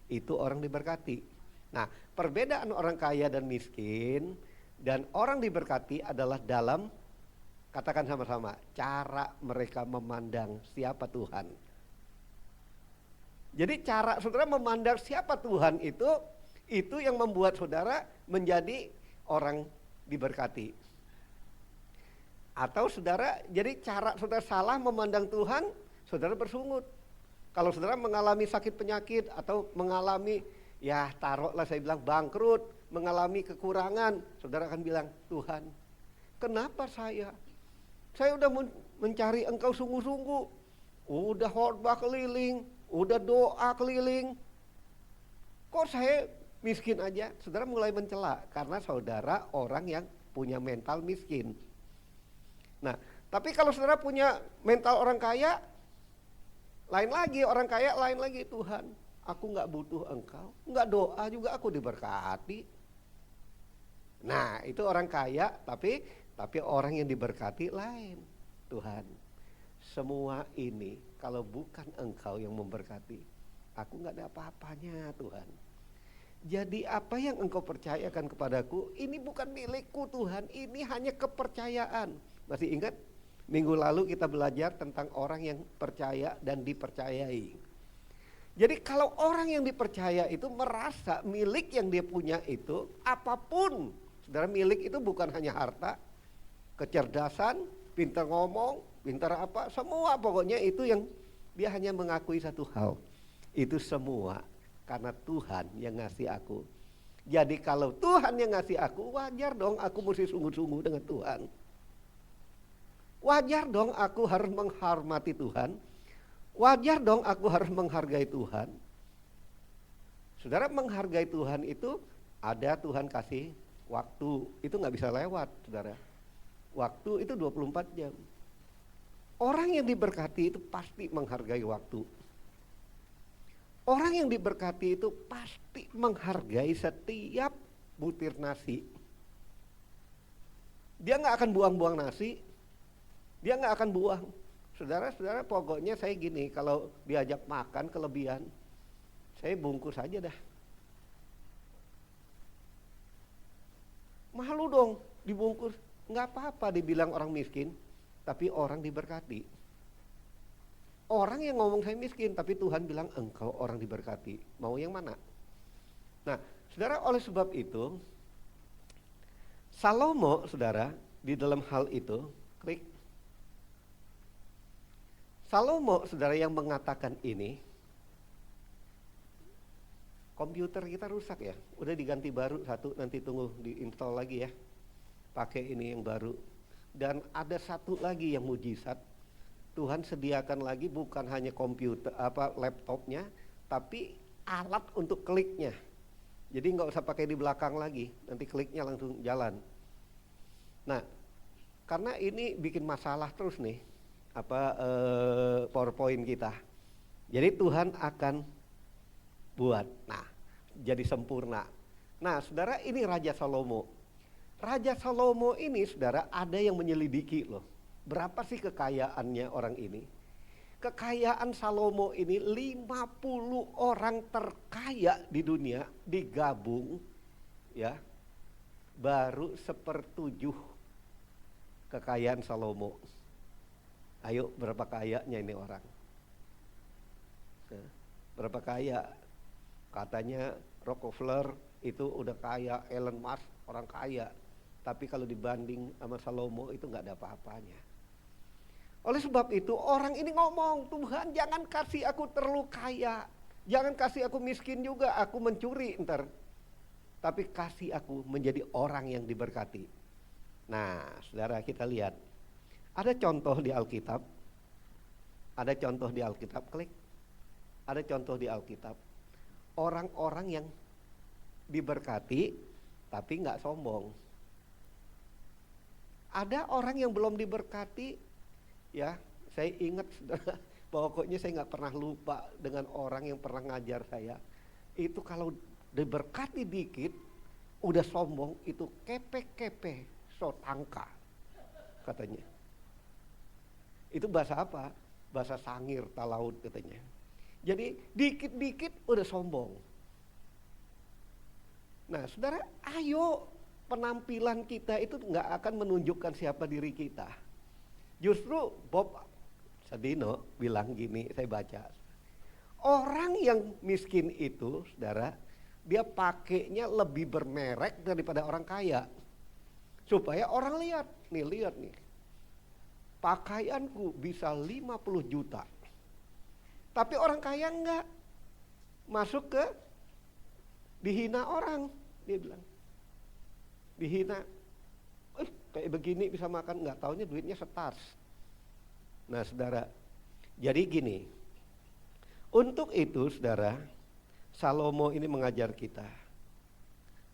Itu orang diberkati. Nah, perbedaan orang kaya dan miskin dan orang diberkati adalah dalam, katakan sama-sama, cara mereka memandang siapa Tuhan. Jadi cara saudara memandang siapa Tuhan itu yang membuat saudara menjadi orang diberkati. Atau saudara, jadi cara saudara salah memandang Tuhan, saudara bersungut. Kalau saudara mengalami sakit penyakit atau mengalami, ya taruhlah saya bilang bangkrut, mengalami kekurangan, saudara akan bilang, Tuhan, kenapa saya? Saya udah mencari engkau sungguh-sungguh, udah khotbah keliling, udah doa keliling, kok saya miskin aja? Saudara mulai mencela karena saudara orang yang punya mental miskin. Nah, tapi kalau saudara punya mental orang kaya, lain lagi, orang kaya lain lagi. Tuhan, aku gak butuh engkau, gak doa juga aku diberkati. Nah, itu orang kaya, tapi orang yang diberkati lain. Tuhan, semua ini kalau bukan engkau yang memberkati, aku gak ada apa-apanya Tuhan. Jadi apa yang engkau percayakan kepadaku, ini bukan milikku Tuhan, ini hanya kepercayaan. Masih ingat? Minggu lalu kita belajar tentang orang yang percaya dan dipercayai. Jadi kalau orang yang dipercaya itu merasa milik yang dia punya itu apapun. Saudara, milik itu bukan hanya harta, kecerdasan, pintar ngomong, pintar apa, semua pokoknya itu yang dia hanya mengakui satu hal. Itu semua karena Tuhan yang ngasih aku. Jadi kalau Tuhan yang ngasih aku, wajar dong aku mesti sungguh-sungguh dengan Tuhan. Wajar dong aku harus menghormati Tuhan. Wajar dong aku harus menghargai Tuhan. Saudara, menghargai Tuhan itu ada Tuhan kasih waktu. Itu gak bisa lewat, saudara. Waktu itu 24 jam. Orang yang diberkati itu pasti menghargai waktu. Orang yang diberkati itu pasti menghargai setiap butir nasi. Dia gak akan buang-buang nasi. Dia gak akan buang. Saudara-saudara, pokoknya saya gini, kalau diajak makan kelebihan, saya bungkus aja dah. Malu dong dibungkus. Gak apa-apa dibilang orang miskin, tapi orang diberkati. Orang yang ngomong saya miskin, tapi Tuhan bilang engkau orang diberkati. Mau yang mana? Nah, saudara, oleh sebab itu, Salomo, saudara, di dalam hal itu, klik. Salomo, saudara, yang mengatakan ini, komputer kita rusak ya, udah diganti baru satu, nanti tunggu diinstal lagi ya, pakai ini yang baru. Dan ada satu lagi yang mujizat, Tuhan sediakan lagi bukan hanya komputer laptopnya, tapi alat untuk kliknya. Jadi nggak usah pakai di belakang lagi, nanti kliknya langsung jalan. Nah, karena ini bikin masalah terus nih, PowerPoint kita. Jadi Tuhan akan buat, nah jadi sempurna. Nah saudara, ini Raja Salomo. Raja Salomo ini saudara ada yang menyelidiki loh. Berapa sih kekayaannya orang ini? Kekayaan Salomo ini 50 orang terkaya di dunia digabung ya, baru 1/7 kekayaan Salomo. Ayo, berapa kayanya ini orang? Berapa kaya? Katanya Rockefeller itu udah kaya, Elon Musk orang kaya. Tapi kalau dibanding sama Salomo itu nggak ada apa-apanya. Oleh sebab itu orang ini ngomong, Tuhan jangan kasih aku terlalu kaya. Jangan kasih aku miskin juga, aku mencuri ntar. Tapi kasih aku menjadi orang yang diberkati. Nah, saudara kita lihat. Ada contoh di Alkitab. Ada contoh di Alkitab, klik. Ada contoh di Alkitab. Orang-orang yang diberkati tapi nggak sombong. Ada orang yang belum diberkati, ya saya ingat saudara, pokoknya saya nggak pernah lupa dengan orang yang pernah ngajar saya. Itu kalau diberkati dikit, udah sombong, itu kepe-kepe, so tangka katanya. Itu bahasa apa? Bahasa Sangir, Talaud katanya. Jadi dikit-dikit udah sombong. Nah saudara, ayo penampilan kita itu nggak akan menunjukkan siapa diri kita. Justru Bob Sadino bilang gini, saya baca. Orang yang miskin itu, saudara, dia pakainya lebih bermerek daripada orang kaya. Supaya orang lihat nih. Pakaianku bisa 50 juta. Tapi orang kaya enggak. Masuk ke dihina orang, dia bilang. Dihina, kayak begini bisa makan, nggak taunya duitnya setas. Nah saudara, jadi gini, untuk itu saudara, Salomo ini mengajar kita.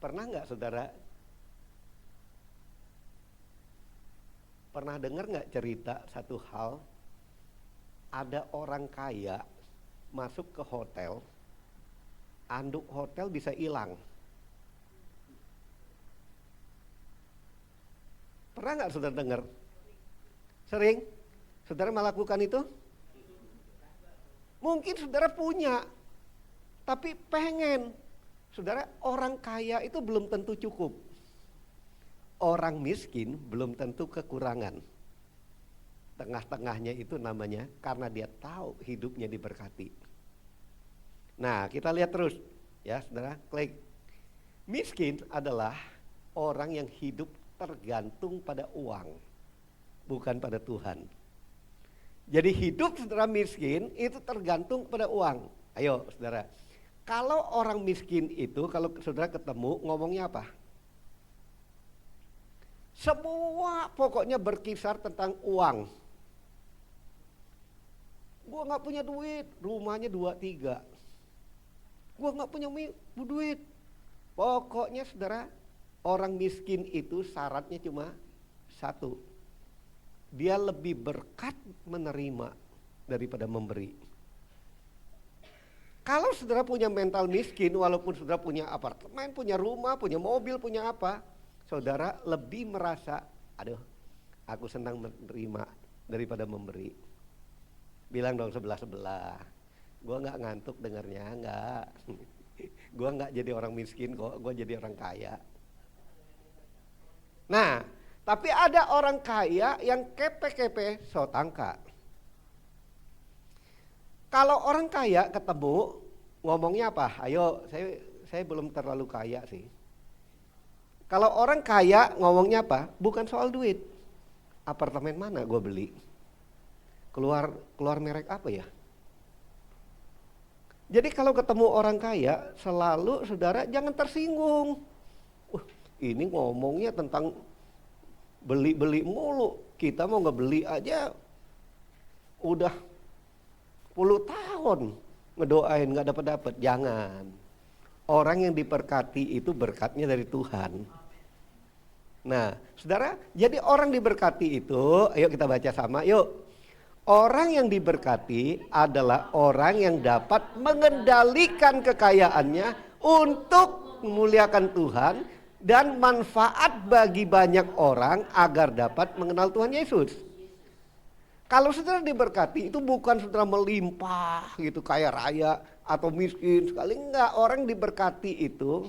Pernah nggak saudara, pernah dengar nggak cerita satu hal, ada orang kaya masuk ke hotel, anduk hotel bisa hilang. Pernah nggak saudara dengar? Sering? Saudara melakukan itu? Mungkin saudara punya, tapi pengen. Saudara, orang kaya itu belum tentu cukup. Orang miskin belum tentu kekurangan. Tengah-tengahnya itu namanya karena dia tahu hidupnya diberkati. Nah, kita lihat terus ya, saudara, klik. Miskin adalah orang yang hidup tergantung pada uang, bukan pada Tuhan. Jadi hidup saudara miskin itu tergantung pada uang. Ayo saudara, kalau orang miskin itu, kalau saudara ketemu ngomongnya apa? Semua pokoknya berkisar tentang uang. Gua gak punya duit, rumahnya 2-3. Gua gak punya duit. Pokoknya saudara, orang miskin itu syaratnya cuma satu. Dia lebih berkat menerima daripada memberi. Kalau saudara punya mental miskin, walaupun saudara punya apartemen, punya rumah, punya mobil, punya apa, saudara lebih merasa, aduh, aku senang menerima daripada memberi. Bilang dong sebelah-sebelah. Gua nggak ngantuk dengarnya, nggak. Gua nggak jadi orang miskin kok, gua jadi orang kaya. Nah, tapi ada orang kaya yang kepe-kepe so tangka. Kalau orang kaya ketemu ngomongnya apa? Ayo, saya belum terlalu kaya sih. Kalau orang kaya ngomongnya apa? Bukan soal duit. Apartemen mana gue beli? Keluar merek apa ya? Jadi kalau ketemu orang kaya, selalu saudara jangan tersinggung. Ini ngomongnya tentang beli-beli mulu. Kita mau ngebeli aja udah puluh tahun ngedoain nggak dapat. Jangan. Orang yang diberkati itu berkatnya dari Tuhan. Nah, saudara, jadi orang diberkati itu, ayo kita baca sama, yuk. Orang yang diberkati adalah orang yang dapat mengendalikan kekayaannya untuk memuliakan Tuhan dan manfaat bagi banyak orang agar dapat mengenal Tuhan Yesus. Kalau saudara diberkati itu bukan saudara melimpah gitu kaya raya atau miskin sekali, enggak. Orang diberkati itu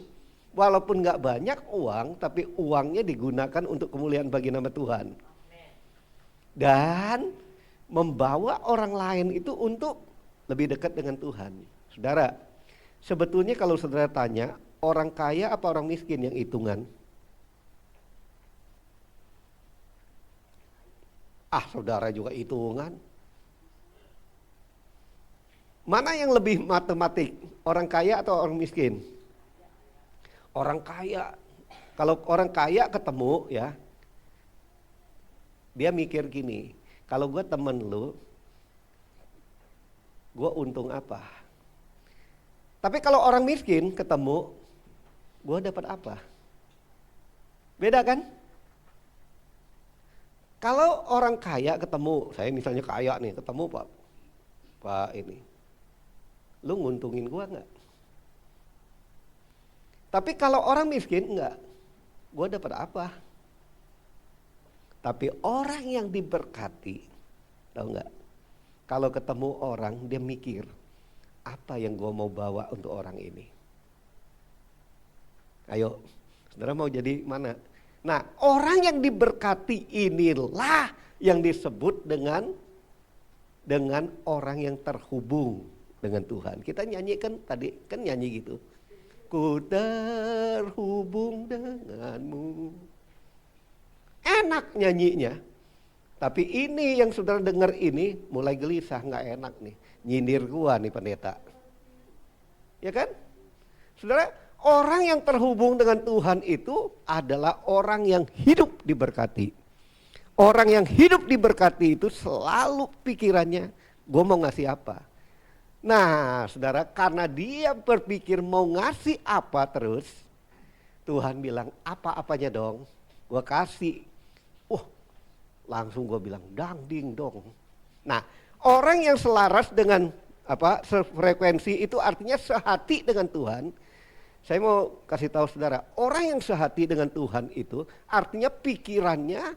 walaupun enggak banyak uang, tapi uangnya digunakan untuk kemuliaan bagi nama Tuhan. Dan membawa orang lain itu untuk lebih dekat dengan Tuhan. Saudara, Sebetulnya kalau saudara tanya, orang kaya apa orang miskin yang hitungan? Ah, saudara juga hitungan. Mana yang lebih matematik? Orang kaya atau orang miskin? Orang kaya. Kalau orang kaya ketemu ya, dia mikir gini, kalau gue temen lu, gue untung apa? Tapi kalau orang miskin ketemu, gue dapat apa? Beda kan? Kalau orang kaya ketemu, saya misalnya kaya nih, ketemu Pak ini, lu nguntungin gue nggak? Tapi kalau orang miskin enggak, gue dapat apa? Tapi orang yang diberkati, tahu nggak? Kalau ketemu orang dia mikir, apa yang gue mau bawa untuk orang ini? Ayo, saudara mau jadi mana? Nah, orang yang diberkati inilah yang disebut dengan orang yang terhubung dengan Tuhan. Kita nyanyikan tadi, kan nyanyi gitu. Ku terhubung denganmu. Enak nyanyinya. Tapi ini yang saudara dengar ini mulai gelisah, nggak enak nih. Nyindir gua nih pendeta. Ya kan? Saudara, orang yang terhubung dengan Tuhan itu adalah orang yang hidup diberkati. Orang yang hidup diberkati itu selalu pikirannya, gue mau ngasih apa. Nah saudara, karena dia berpikir mau ngasih apa terus, Tuhan bilang apa-apanya dong, gue kasih. Langsung gue bilang dangding dong. Nah, orang yang selaras dengan frekuensi itu artinya sehati dengan Tuhan. Saya mau kasih tahu saudara, orang yang sehati dengan Tuhan itu artinya pikirannya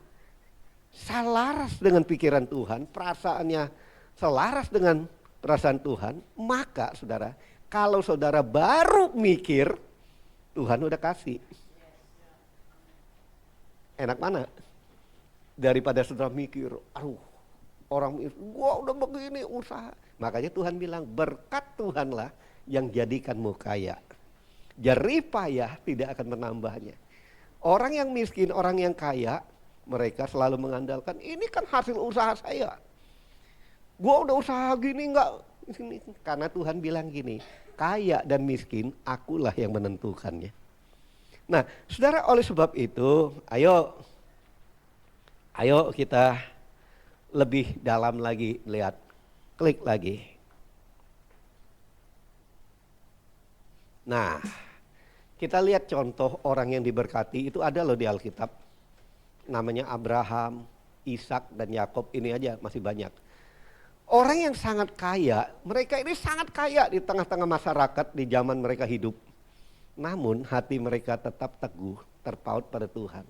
selaras dengan pikiran Tuhan, perasaannya selaras dengan perasaan Tuhan. Maka saudara, kalau saudara baru mikir, Tuhan udah kasih. Enak mana? Daripada saudara mikir, aduh orang gua udah begini usaha. Makanya Tuhan bilang berkat Tuhanlah yang jadikanmu kaya. Jerih payah tidak akan menambahnya. Orang yang miskin, orang yang kaya, mereka selalu mengandalkan ini kan hasil usaha saya. Gua udah usaha gini enggak. Karena Tuhan bilang gini, kaya dan miskin akulah yang menentukannya. Nah, saudara, oleh sebab itu, ayo kita lebih dalam lagi lihat. Klik lagi. Nah, kita lihat contoh orang yang diberkati itu ada loh di Alkitab. Namanya Abraham, Ishak dan Yakob, ini aja masih banyak. Orang yang sangat kaya, mereka ini sangat kaya di tengah-tengah masyarakat di zaman mereka hidup. Namun hati mereka tetap teguh, terpaut pada Tuhan.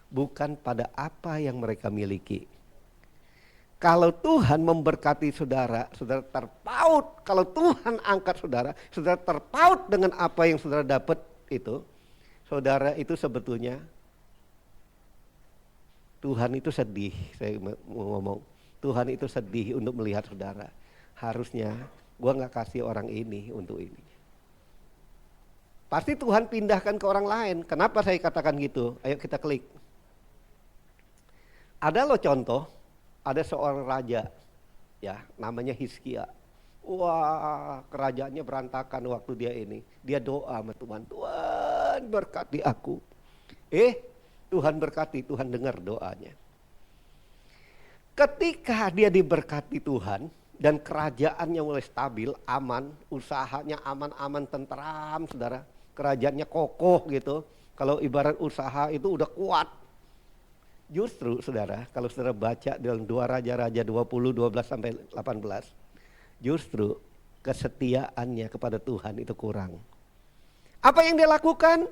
Bukan pada apa yang mereka miliki. Kalau Tuhan memberkati saudara, saudara terpaut. Kalau Tuhan angkat saudara, saudara terpaut dengan apa yang saudara dapat itu. Saudara itu sebetulnya Tuhan itu sedih, saya mau ngomong. Tuhan itu sedih untuk melihat saudara. Harusnya gua nggak kasih orang ini untuk ini. Pasti Tuhan pindahkan ke orang lain. Kenapa saya katakan gitu? Ayo kita klik. Ada loh contoh, ada seorang raja, ya namanya Hizkia. Wah, kerajaannya berantakan waktu dia ini. Dia doa sama Tuhan, Tuhan berkati aku. Tuhan berkati, Tuhan dengar doanya. Ketika dia diberkati Tuhan dan kerajaannya mulai stabil, aman, usahanya aman-aman, tentram, saudara. Kerajaannya kokoh gitu. Kalau ibarat usaha itu udah kuat. Justru saudara, kalau saudara baca dalam 2 Raja-Raja 20, 12 sampai 18, justru kesetiaannya kepada Tuhan itu kurang. Apa yang dia lakukan?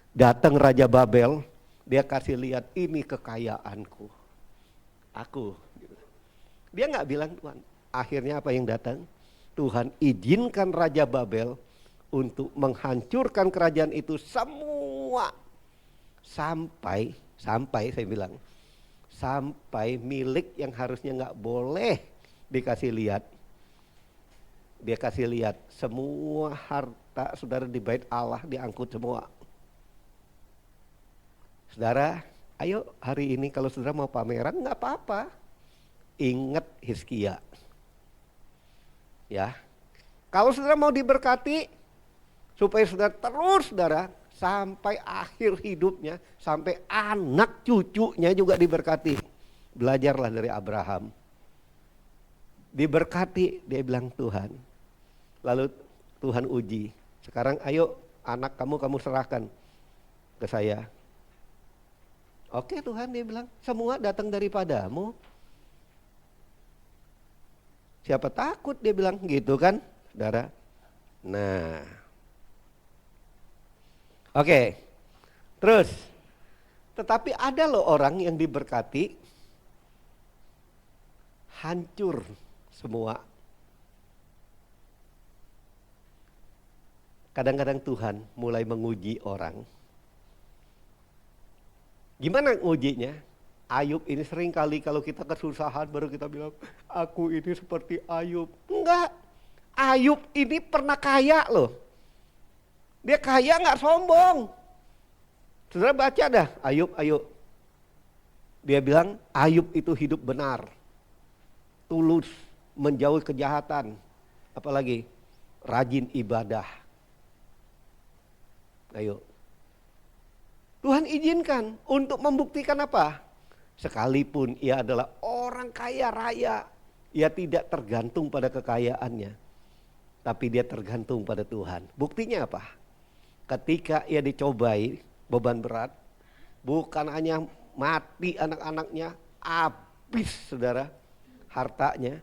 Datang Raja Babel, dia kasih lihat ini kekayaanku. Aku. Dia nggak bilang Tuhan. Akhirnya apa yang datang? Tuhan izinkan Raja Babel untuk menghancurkan kerajaan itu semua. Sampai saya bilang, sampai milik yang harusnya nggak boleh dikasih lihat, Dia kasih lihat semua harta saudara di bait Allah diangkut semua. Saudara, ayo hari ini kalau saudara mau pameran nggak apa-apa. Ingat Hizkia. Ya. Kalau saudara mau diberkati supaya saudara terus saudara sampai akhir hidupnya, sampai anak cucunya juga diberkati. Belajarlah dari Abraham. Diberkati, dia bilang Tuhan. Lalu Tuhan uji. Sekarang ayo anak kamu serahkan ke saya. Oke Tuhan, dia bilang semua datang daripadamu. Siapa takut, dia bilang gitu kan saudara. Nah, oke, terus tetapi ada loh orang yang diberkati hancur semua. Kadang-kadang Tuhan mulai menguji orang. Gimana ngujinya? Ayub ini sering kali kalau kita kesusahan baru kita bilang, aku ini seperti Ayub. Enggak, Ayub ini pernah kaya loh. Dia kaya nggak sombong. Saudara baca dah Ayub. Dia bilang Ayub itu hidup benar, tulus, menjauhi kejahatan, apalagi rajin ibadah. Ayo. Tuhan izinkan untuk membuktikan apa? Sekalipun ia adalah orang kaya raya, ia tidak tergantung pada kekayaannya, tapi dia tergantung pada Tuhan. Buktinya apa? Ketika ia dicobai beban berat, bukan hanya mati anak-anaknya, habis saudara hartanya,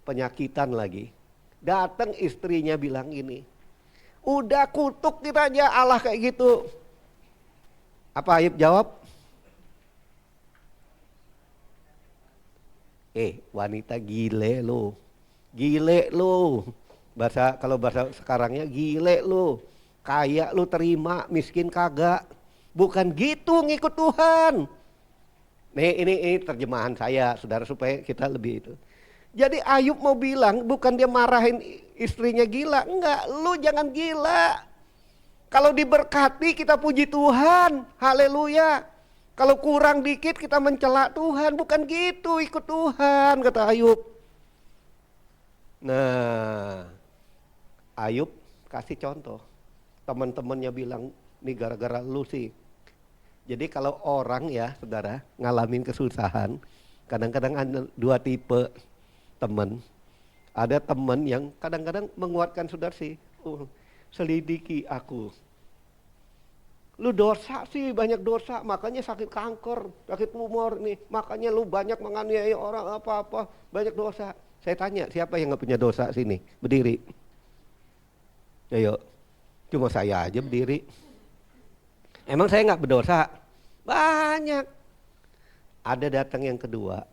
penyakitan lagi. Datang istrinya bilang gini, udah kutuk kita aja Allah kayak gitu. Apa Ayub jawab? Wanita gile lo. Kalau bahasa sekarangnya gile lo. Kaya lo terima, miskin kagak. Bukan gitu ngikut Tuhan. Nih ini terjemahan saya saudara supaya kita lebih itu. Jadi Ayub mau bilang bukan dia marahin istrinya gila. Enggak, lu jangan gila. Kalau diberkati kita puji Tuhan, haleluya. Kalau kurang dikit kita mencela Tuhan, bukan gitu, ikut Tuhan kata Ayub. Nah, Ayub kasih contoh. Teman-temannya bilang, ini gara-gara lu sih. Jadi kalau orang ya saudara ngalamin kesusahan, kadang-kadang ada dua tipe teman. Ada teman yang kadang-kadang menguatkan saudara sih. Selidiki aku. Lu dosa sih, banyak dosa, makanya sakit kanker, sakit tumor nih, makanya lu banyak menganiaya orang apa-apa, banyak dosa. Saya tanya, siapa yang gak punya dosa sini? Berdiri. Ayo, cuma saya aja berdiri. Emang saya gak berdosa? Banyak. Ada datang yang kedua,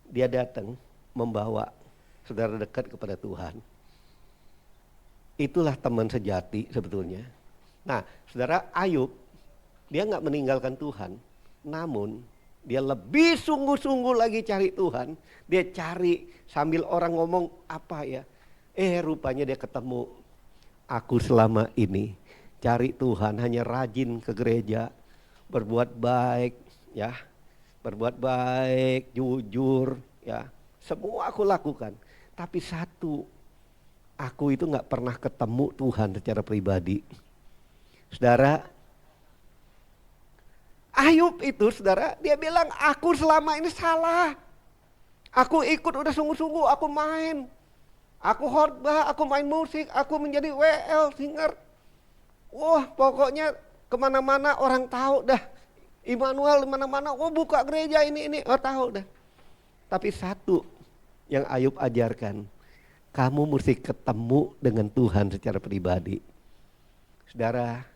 dia datang membawa saudara dekat kepada Tuhan. Itulah teman sejati sebetulnya. Nah, saudara Ayub, dia gak meninggalkan Tuhan, namun dia lebih sungguh-sungguh lagi cari Tuhan. Dia cari sambil orang ngomong apa ya, rupanya dia ketemu. Aku selama ini cari Tuhan hanya rajin ke gereja, berbuat baik, ya, berbuat baik, jujur, ya, semua aku lakukan. Tapi satu, aku itu gak pernah ketemu Tuhan secara pribadi. Saudara, Ayub itu saudara, dia bilang aku selama ini salah. Aku ikut udah sungguh-sungguh, aku main. Aku khotbah, aku main musik, aku menjadi WL, singer. Wah pokoknya kemana-mana orang tahu dah. Immanuel mana-mana, buka gereja ini, tahu dah. Tapi satu yang Ayub ajarkan, kamu mesti ketemu dengan Tuhan secara pribadi. Saudara,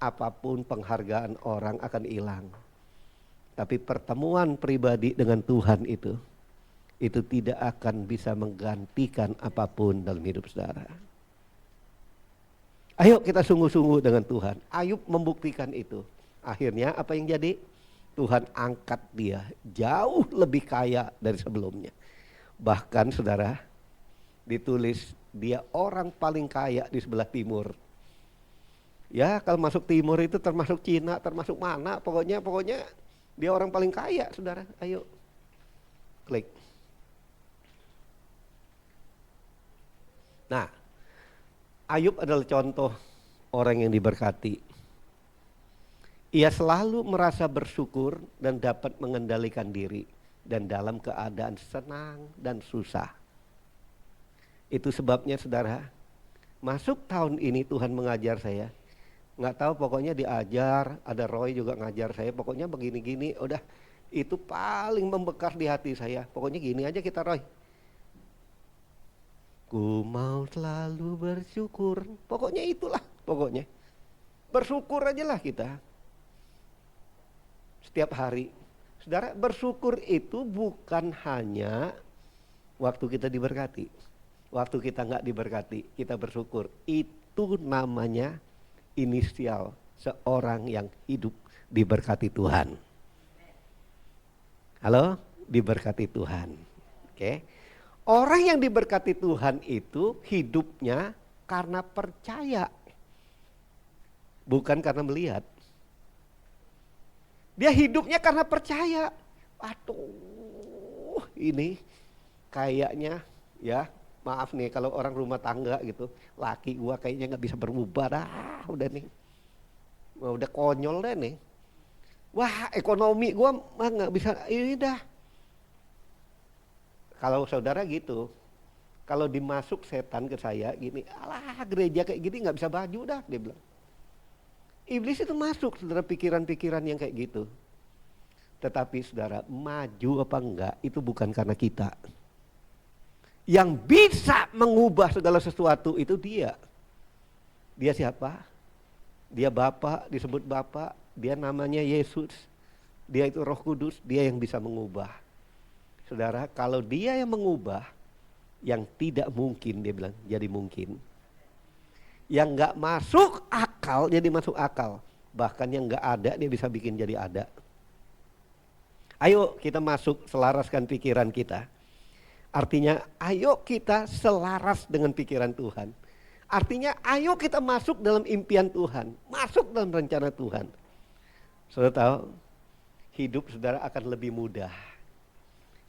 apapun penghargaan orang akan hilang. Tapi pertemuan pribadi dengan Tuhan itu tidak akan bisa menggantikan apapun dalam hidup saudara. Ayo kita sungguh-sungguh dengan Tuhan. Ayub membuktikan itu. Akhirnya apa yang jadi? Tuhan angkat dia jauh lebih kaya dari sebelumnya. Bahkan saudara, ditulis dia orang paling kaya di sebelah timur. Ya, kalau masuk timur itu termasuk Cina, termasuk mana, pokoknya dia orang paling kaya, saudara. Ayo, klik. Nah, Ayub adalah contoh orang yang diberkati. Ia selalu merasa bersyukur dan dapat mengendalikan diri dan dalam keadaan senang dan susah. Itu sebabnya saudara, masuk tahun ini Tuhan mengajar saya. Nggak tahu, pokoknya diajar, ada Roy juga ngajar saya, pokoknya begini-gini, udah itu paling membekas di hati saya. Pokoknya gini aja kita, Roy. Ku mau selalu bersyukur, pokoknya itulah, pokoknya. Bersyukur aja lah kita. Setiap hari. Saudara, bersyukur itu bukan hanya waktu kita diberkati. Waktu kita nggak diberkati, kita bersyukur. Itu namanya inisial seorang yang hidup diberkati Tuhan. Halo, diberkati Tuhan. Oke. Orang yang diberkati Tuhan itu hidupnya karena percaya, bukan karena melihat. Dia hidupnya karena percaya. Aduh, ini kayaknya ya, maaf nih kalau orang rumah tangga gitu, laki gua kayaknya nggak bisa berubah dah, udah nih, udah konyol deh nih. Wah, ekonomi gua mah nggak bisa, ini dah. Kalau saudara gitu, kalau dimasuk setan ke saya gini, alah gereja kayak gini nggak bisa baju dah, dia bilang. Iblis itu masuk, saudara, pikiran-pikiran yang kayak gitu. Tetapi saudara, maju apa enggak itu bukan karena kita. Yang bisa mengubah segala sesuatu itu dia. Dia siapa? Dia Bapa, disebut Bapa, dia namanya Yesus. Dia itu Roh Kudus, dia yang bisa mengubah. Saudara, kalau dia yang mengubah, yang tidak mungkin, dia bilang, jadi mungkin. Yang nggak masuk akal jadi masuk akal, bahkan yang nggak ada dia bisa bikin jadi ada. Ayo kita masuk, selaraskan pikiran kita. Artinya ayo kita selaras dengan pikiran Tuhan. Artinya ayo kita masuk dalam impian Tuhan, masuk dalam rencana Tuhan. Saudara tahu, hidup saudara akan lebih mudah.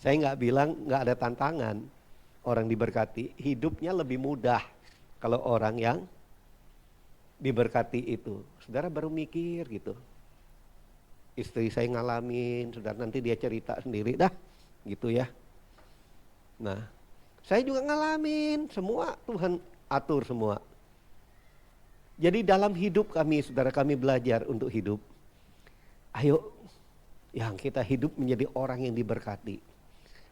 Saya nggak bilang nggak ada tantangan. Orang diberkati hidupnya lebih mudah kalau orang yang diberkati itu. Saudara baru mikir gitu. Istri saya ngalamin, saudara, nanti dia cerita sendiri dah gitu ya. Nah, saya juga ngalamin, semua Tuhan atur semua. Jadi dalam hidup kami, saudara, kami belajar untuk hidup. Ayo yang kita hidup menjadi orang yang diberkati.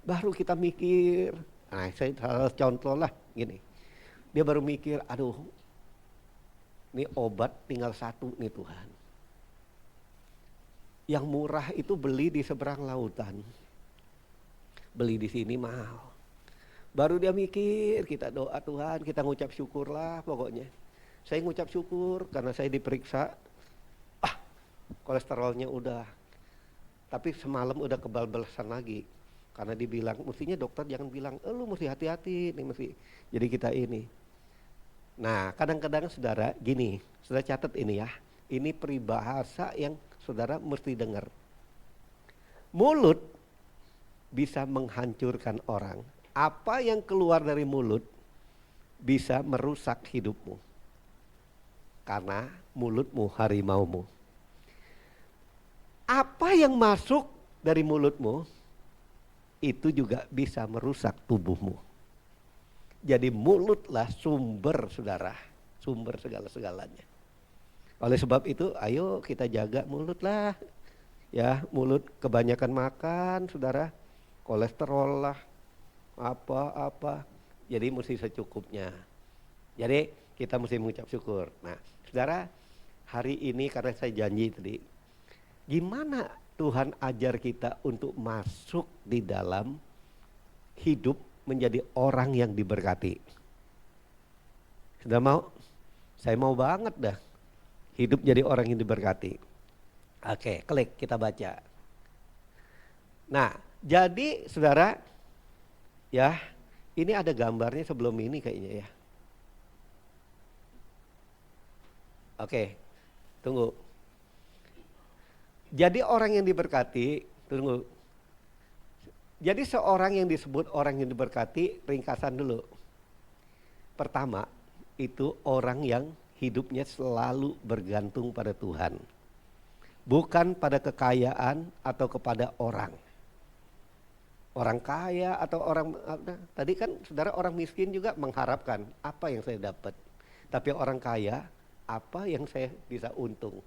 Baru kita mikir, nah saya salah contoh lah gini. Dia baru mikir, aduh, ini obat tinggal satu nih Tuhan. Yang murah itu beli di seberang lautan. Beli di sini mahal. Baru dia mikir, kita doa Tuhan, kita ngucap syukur lah pokoknya. Saya ngucap syukur karena saya diperiksa. Kolesterolnya udah. Tapi semalam udah kebal-balasan lagi. Karena dibilang, mestinya dokter jangan bilang, lu mesti hati-hati nih mesti. Jadi kita ini. Nah, kadang-kadang saudara gini, saudara catat ini ya. Ini peribahasa yang saudara mesti dengar. Mulut bisa menghancurkan orang. Apa yang keluar dari mulut bisa merusak hidupmu. Karena mulutmu harimaumu. Apa yang masuk dari mulutmu itu juga bisa merusak tubuhmu. Jadi mulutlah sumber saudara, sumber segala-segalanya. Oleh sebab itu ayo kita jaga mulut lah. Ya, mulut kebanyakan makan saudara, kolesterol lah, apa-apa. Jadi mesti secukupnya. Jadi kita mesti mengucap syukur. Nah saudara, hari ini karena saya janji tadi, gimana Tuhan ajar kita untuk masuk di dalam hidup menjadi orang yang diberkati. Sudah mau? Saya mau banget dah hidup jadi orang yang diberkati. Oke, klik kita baca. Nah, jadi saudara, ya ini ada gambarnya sebelum ini kayaknya ya. Oke, tunggu. Jadi orang yang diberkati, tunggu. Jadi seorang yang disebut orang yang diberkati, ringkasan dulu. Pertama, itu orang yang hidupnya selalu bergantung pada Tuhan. Bukan pada kekayaan atau kepada orang. Orang kaya atau orang, tadi kan saudara orang miskin juga mengharapkan apa yang saya dapat. Tapi orang kaya, apa yang saya bisa untung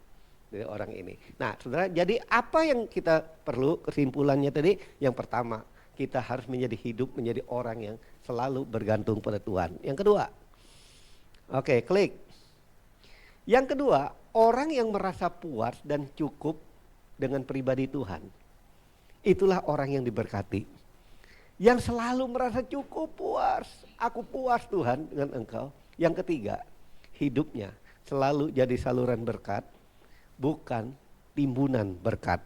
dari orang ini. Nah saudara, jadi apa yang kita perlu, kesimpulannya tadi, yang pertama, kita harus menjadi orang yang selalu bergantung pada Tuhan. Yang kedua, oke, klik. Yang kedua, orang yang merasa puas dan cukup dengan pribadi Tuhan. Itulah orang yang diberkati. Yang selalu merasa cukup, puas. Aku puas Tuhan dengan Engkau. Yang ketiga, hidupnya selalu jadi saluran berkat, bukan timbunan berkat.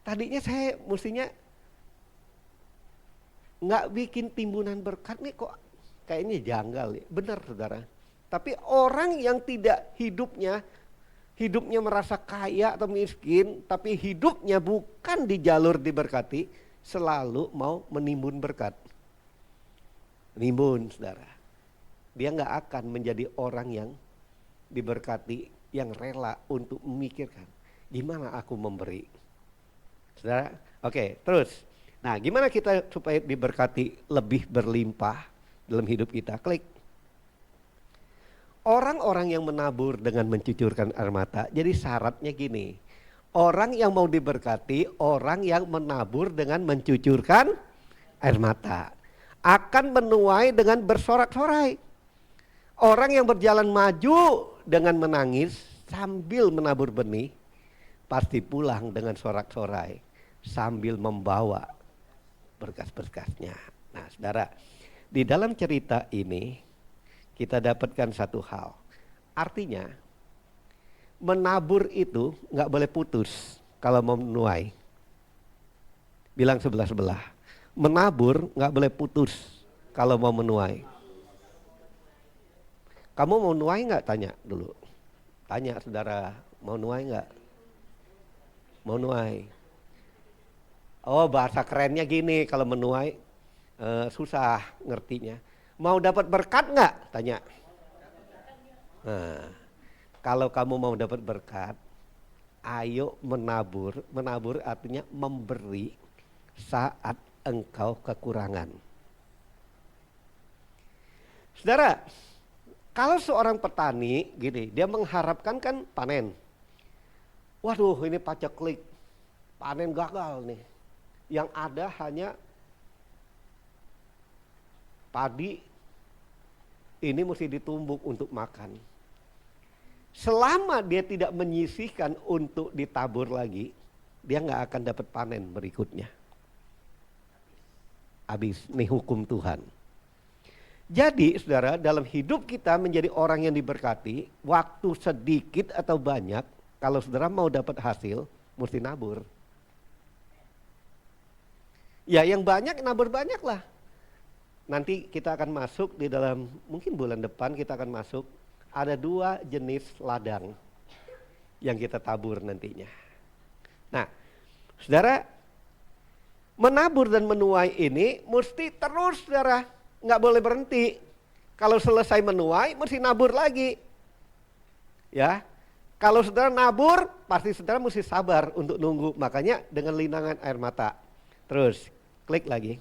Tadinya saya mestinya nggak bikin timbunan berkat nih, kok kayaknya janggal ya. Benar saudara. Tapi orang yang tidak hidupnya merasa kaya atau miskin, tapi hidupnya bukan di jalur diberkati, selalu mau menimbun berkat. Nimbun saudara. Dia nggak akan menjadi orang yang diberkati, yang rela untuk memikirkan gimana aku memberi. Saudara, oke, terus. Nah, gimana kita supaya diberkati lebih berlimpah dalam hidup kita? Klik. Orang-orang yang menabur dengan mencucurkan air mata, jadi syaratnya gini. Orang yang mau diberkati, orang yang menabur dengan mencucurkan air mata, akan menuai dengan bersorak-sorai. Orang yang berjalan maju dengan menangis sambil menabur benih, pasti pulang dengan sorak-sorai sambil membawa berkas-berkasnya. Nah saudara, di dalam cerita ini kita dapatkan satu hal. Artinya menabur itu nggak boleh putus kalau mau menuai. Bilang sebelah-sebelah. Menabur nggak boleh putus kalau mau menuai. Kamu mau nuai nggak? Tanya dulu. Tanya saudara, mau nuai nggak? Mau nuai. Oh bahasa kerennya gini, kalau menuai susah ngertinya. Mau dapat berkat nggak? Tanya. Nah, kalau kamu mau dapat berkat, ayo menabur. Menabur artinya memberi saat engkau kekurangan. Saudara, kalau seorang petani gini, dia mengharapkan kan panen. Waduh, ini paceklik, panen gagal nih. Yang ada hanya padi. Ini mesti ditumbuk untuk makan. Selama dia tidak menyisihkan untuk ditabur lagi, dia nggak akan dapat panen berikutnya. Habis, nih hukum Tuhan. Jadi saudara, dalam hidup kita menjadi orang yang diberkati, waktu sedikit atau banyak, kalau saudara mau dapat hasil, mesti nabur. Ya yang banyak, nabur banyak lah. Nanti kita akan masuk di dalam, mungkin bulan depan kita akan masuk, ada 2 jenis ladang yang kita tabur nantinya. Nah, saudara, menabur dan menuai ini mesti terus saudara, nggak boleh berhenti. Kalau selesai menuai, mesti nabur lagi. Ya, kalau saudara nabur, pasti saudara mesti sabar untuk nunggu. Makanya dengan linangan air mata. Terus, klik lagi.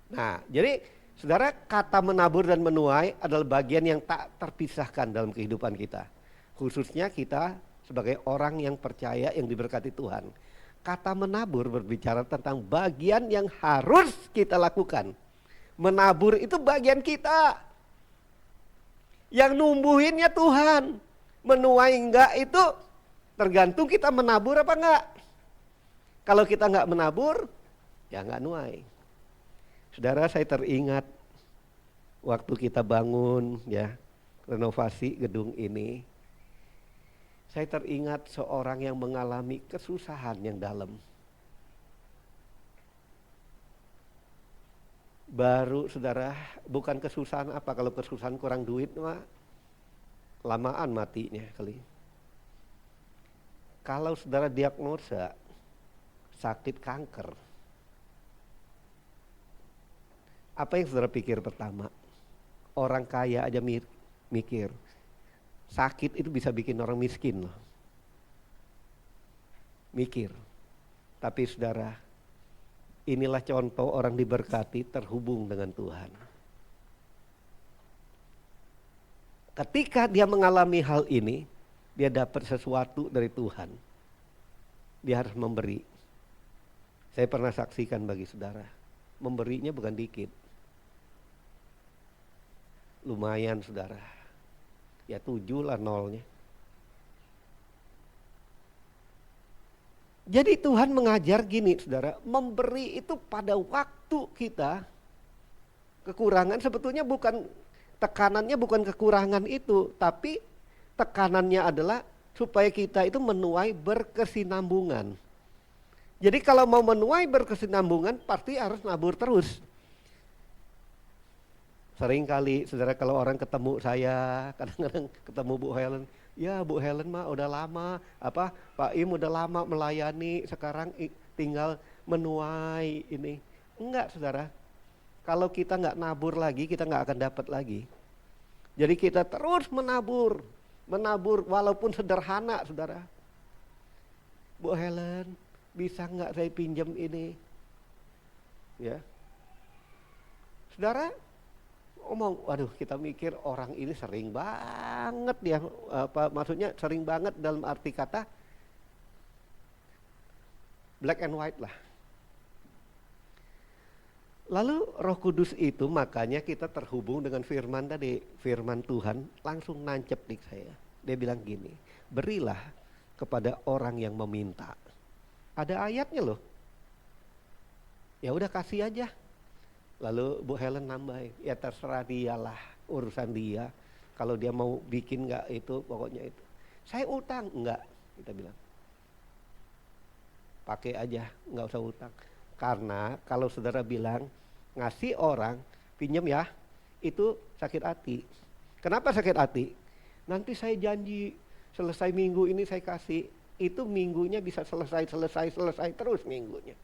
Nah, jadi saudara, kata menabur dan menuai adalah bagian yang tak terpisahkan dalam kehidupan kita. Khususnya kita sebagai orang yang percaya, yang diberkati Tuhan. Kata menabur berbicara tentang bagian yang harus kita lakukan. Menabur itu bagian kita. Yang numbuhinnya Tuhan. Menuai enggak itu tergantung kita menabur apa enggak. Kalau kita enggak menabur, ya enggak nuai. Saudara, saya teringat waktu kita bangun ya, renovasi gedung ini. Saya teringat seorang yang mengalami kesusahan yang dalam. Baru saudara, bukan kesusahan apa, kalau kesusahan kurang duit mah lamaan matinya kali. Kalau saudara diagnosa sakit kanker, apa yang saudara pikir pertama? Orang kaya aja mikir, sakit itu bisa bikin orang miskin loh. Mikir. Tapi saudara, inilah contoh orang diberkati terhubung dengan Tuhan. Ketika dia mengalami hal ini, dia dapat sesuatu dari Tuhan. Dia harus memberi. Saya pernah saksikan bagi saudara, memberinya bukan dikit. Lumayan saudara. Ya 7 lah nolnya. Jadi Tuhan mengajar gini saudara, memberi itu pada waktu kita kekurangan sebetulnya bukan, tekanannya bukan kekurangan itu, tapi tekanannya adalah supaya kita itu menuai berkesinambungan. Jadi kalau mau menuai berkesinambungan pasti harus nabur terus. Sering kali saudara kalau orang ketemu saya, kadang-kadang ketemu Bu Helen, ya Bu Helen mah udah lama, Pak Im udah lama melayani, sekarang tinggal menuai ini. Enggak saudara, kalau kita nggak nabur lagi, kita nggak akan dapat lagi. Jadi kita terus menabur walaupun sederhana saudara. Bu Helen, bisa nggak saya pinjam ini? Ya, saudara, omong, waduh kita mikir orang ini sering banget ya, maksudnya sering banget dalam arti kata black and white lah. Lalu Roh Kudus itu makanya kita terhubung dengan firman tadi, firman Tuhan langsung nancep di saya. Dia bilang gini, berilah kepada orang yang meminta. Ada ayatnya loh. Ya udah kasih aja. Lalu Bu Helen nambahin, ya terserah dialah, urusan dia. Kalau dia mau bikin nggak itu, pokoknya itu. Saya utang, enggak, kita bilang. Pakai aja, nggak usah utang. Karena kalau saudara bilang, ngasih orang, pinjam ya, itu sakit hati. Kenapa sakit hati? Nanti saya janji, selesai minggu ini saya kasih, itu minggunya bisa selesai terus minggunya.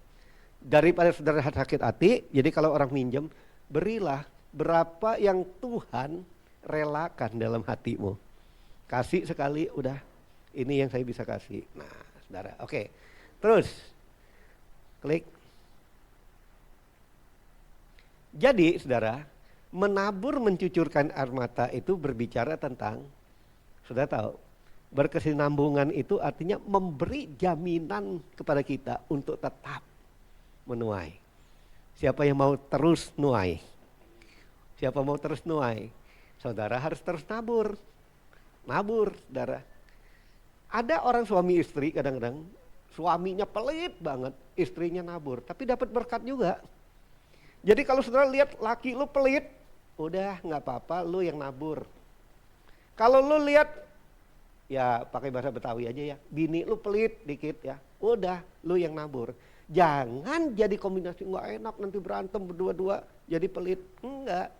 Daripada saudara sakit hati, jadi kalau orang minjem, berilah berapa yang Tuhan relakan dalam hatimu. Kasih sekali, udah ini yang saya bisa kasih. Nah saudara, oke. Terus, klik. Jadi saudara, menabur mencucurkan air mata itu berbicara tentang, sudah tahu, berkesinambungan itu artinya memberi jaminan kepada kita untuk tetap menuai. Siapa yang mau terus nuai? Siapa mau terus nuai? Saudara harus terus nabur. Nabur, saudara. Ada orang suami istri kadang-kadang, suaminya pelit banget, istrinya nabur, tapi dapat berkat juga. Jadi kalau saudara lihat laki lu pelit, udah nggak apa-apa, lu yang nabur. Kalau lu lihat, ya pakai bahasa Betawi aja ya, bini lu pelit dikit ya, udah lu yang nabur. Jangan jadi kombinasi nggak enak nanti berantem berdua-dua jadi pelit, enggak.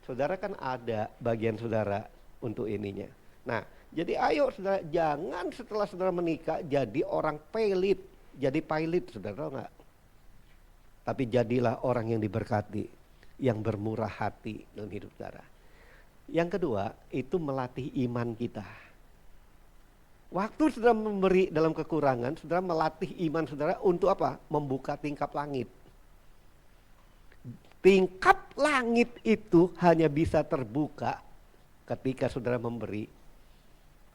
Saudara kan ada bagian saudara untuk ininya. Nah, jadi ayo saudara, jangan setelah saudara menikah jadi orang pelit, jadi pailit, saudara tahu nggak? Tapi jadilah orang yang diberkati, yang bermurah hati dalam hidup saudara. Yang kedua, itu melatih iman kita. Waktu saudara memberi dalam kekurangan, saudara melatih iman saudara untuk apa? Membuka tingkap langit. Tingkap langit itu hanya bisa terbuka ketika saudara memberi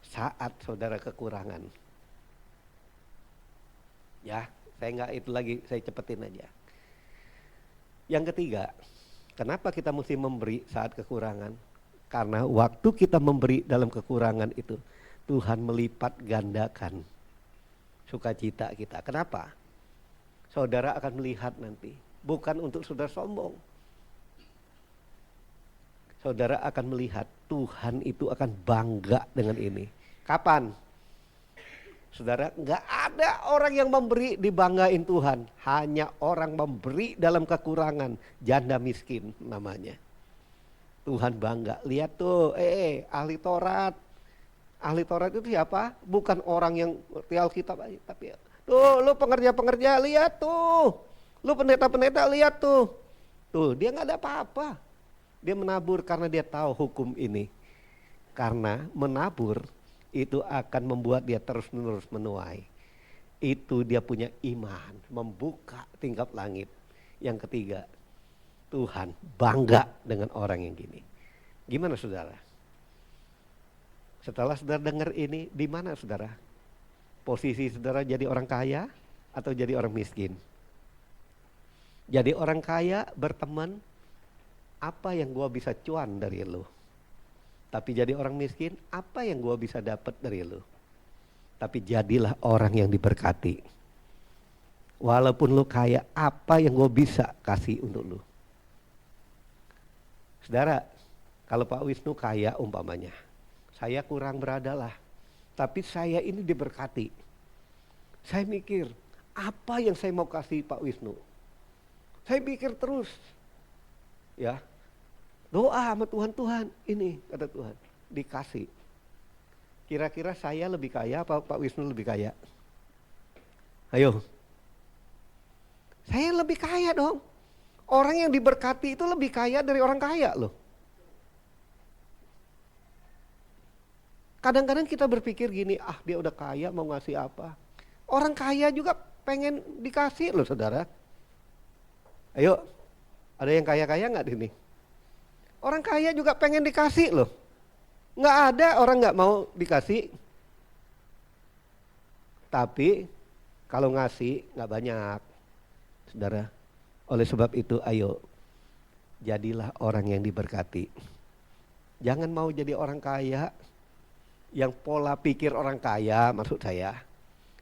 saat saudara kekurangan. Ya, saya nggak itu lagi, saya cepetin aja. Yang ketiga, kenapa kita mesti memberi saat kekurangan? Karena waktu kita memberi dalam kekurangan itu, Tuhan melipat gandakan sukacita kita. Kenapa? Saudara akan melihat nanti, bukan untuk saudara sombong. Saudara akan melihat Tuhan itu akan bangga dengan ini. Kapan? Saudara, nggak ada orang yang memberi dibanggain Tuhan. Hanya orang memberi dalam kekurangan, janda miskin namanya. Tuhan bangga, lihat tuh, ahli Taurat. Ahli Taurat itu siapa? Bukan orang yang ngerti Alkitab aja, tapi tuh lu pengerja-pengerja lihat tuh. Lu pendeta-pendeta lihat tuh. Tuh, dia nggak ada apa-apa. Dia menabur karena dia tahu hukum ini. Karena menabur itu akan membuat dia terus-menerus menuai. Itu dia punya iman, membuka tingkap langit. Yang ketiga, Tuhan bangga dengan orang yang gini. Gimana saudara? Setelah saudara dengar ini, di mana saudara? Posisi saudara jadi orang kaya atau jadi orang miskin? Jadi orang kaya berteman, apa yang gua bisa cuan dari lu? Tapi jadi orang miskin, apa yang gua bisa dapat dari lu? Tapi jadilah orang yang diberkati. Walaupun lu kaya, apa yang gua bisa kasih untuk lu? Saudara, kalau Pak Wisnu kaya umpamanya, saya kurang beradalah. Tapi saya ini diberkati. Saya mikir, apa yang saya mau kasih Pak Wisnu? Saya pikir terus, ya, doa sama Tuhan, Tuhan ini kata Tuhan, dikasih. Kira-kira saya lebih kaya apa Pak Wisnu lebih kaya? Ayo, saya lebih kaya dong. Orang yang diberkati itu lebih kaya dari orang kaya loh. Kadang-kadang kita berpikir gini, dia udah kaya mau ngasih apa? Orang kaya juga pengen dikasih loh saudara. Ayo, ada yang kaya-kaya nggak di sini? Orang kaya juga pengen dikasih loh. Nggak ada orang nggak mau dikasih. Tapi kalau ngasih nggak banyak, saudara. Oleh sebab itu, ayo, jadilah orang yang diberkati. Jangan mau jadi orang kaya, yang pola pikir orang kaya maksud saya.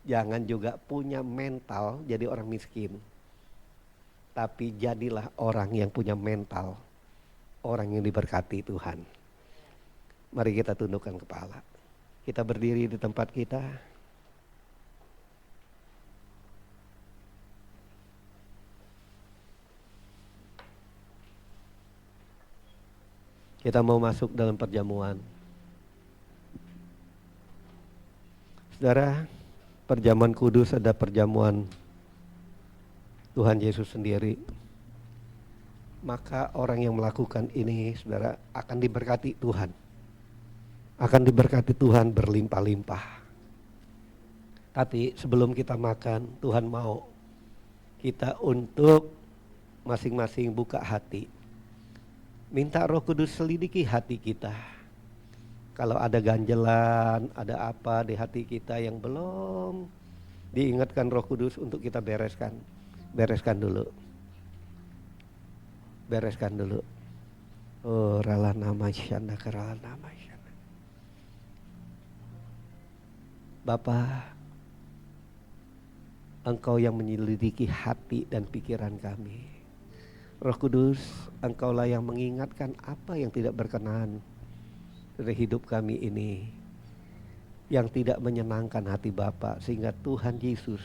Jangan juga punya mental jadi orang miskin. Tapi jadilah orang yang punya mental, orang yang diberkati Tuhan. Mari kita tundukkan kepala. Kita berdiri di tempat kita. Kita mau masuk dalam perjamuan. Saudara, perjamuan kudus ada perjamuan Tuhan Yesus sendiri. Maka orang yang melakukan ini, saudara, akan diberkati Tuhan. Akan diberkati Tuhan berlimpah-limpah. Tapi sebelum kita makan, Tuhan mau kita untuk masing-masing buka hati. Minta Roh Kudus selidiki hati kita. Kalau ada ganjelan, ada apa di hati kita yang belum diingatkan Roh Kudus untuk kita bereskan. Bereskan dulu. Bereskan dulu. Oh, rala nama syanda kerala nama syanda. Bapa, Engkau yang menyelidiki hati dan pikiran kami. Roh Kudus, Engkaulah yang mengingatkan apa yang tidak berkenan dari hidup kami ini, yang tidak menyenangkan hati Bapa, sehingga Tuhan Yesus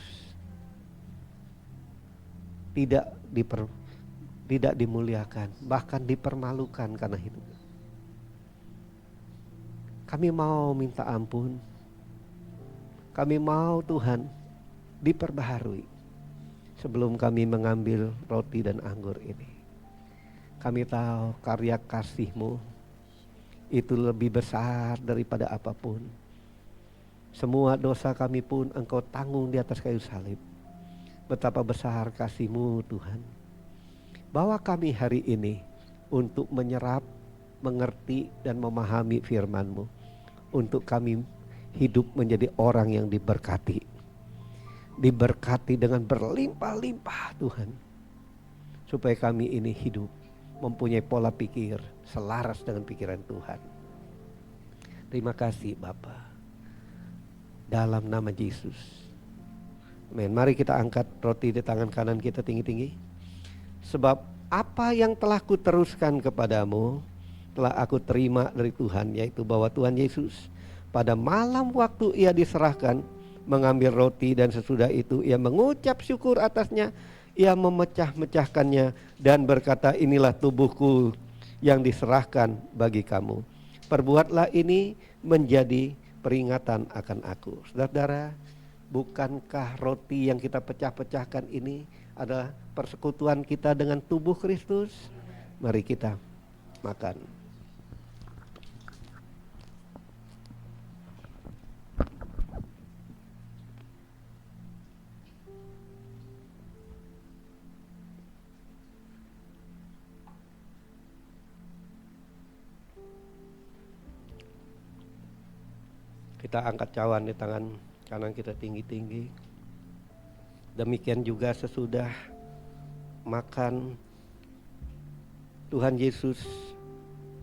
tidak dimuliakan, bahkan dipermalukan karena hidup. Kami mau minta ampun. Kami mau Tuhan diperbaharui sebelum kami mengambil roti dan anggur ini. Kami tahu karya kasih-Mu itu lebih besar daripada apapun. Semua dosa kami pun Engkau tanggung di atas kayu salib. Betapa besar kasih-Mu Tuhan. Bawa kami hari ini untuk menyerap, mengerti dan memahami firman-Mu. Untuk kami hidup menjadi orang yang diberkati. Diberkati dengan berlimpah-limpah Tuhan. Supaya kami ini hidup mempunyai pola pikir selaras dengan pikiran Tuhan. Terima kasih Bapa. Dalam nama Yesus. Amin. Mari kita angkat roti di tangan kanan kita tinggi-tinggi. Sebab apa yang telah kuteruskan kepadamu telah aku terima dari Tuhan, yaitu bahwa Tuhan Yesus pada malam waktu ia diserahkan mengambil roti dan sesudah itu ia mengucap syukur atasnya, ia memecah-mecahkannya dan berkata, inilah tubuhku yang diserahkan bagi kamu. Perbuatlah ini menjadi peringatan akan aku. Saudara-saudara, bukankah roti yang kita pecah-pecahkan ini adalah persekutuan kita dengan tubuh Kristus? Mari kita makan. Kita angkat cawan di tangan kanan kita tinggi-tinggi. Demikian juga sesudah makan, Tuhan Yesus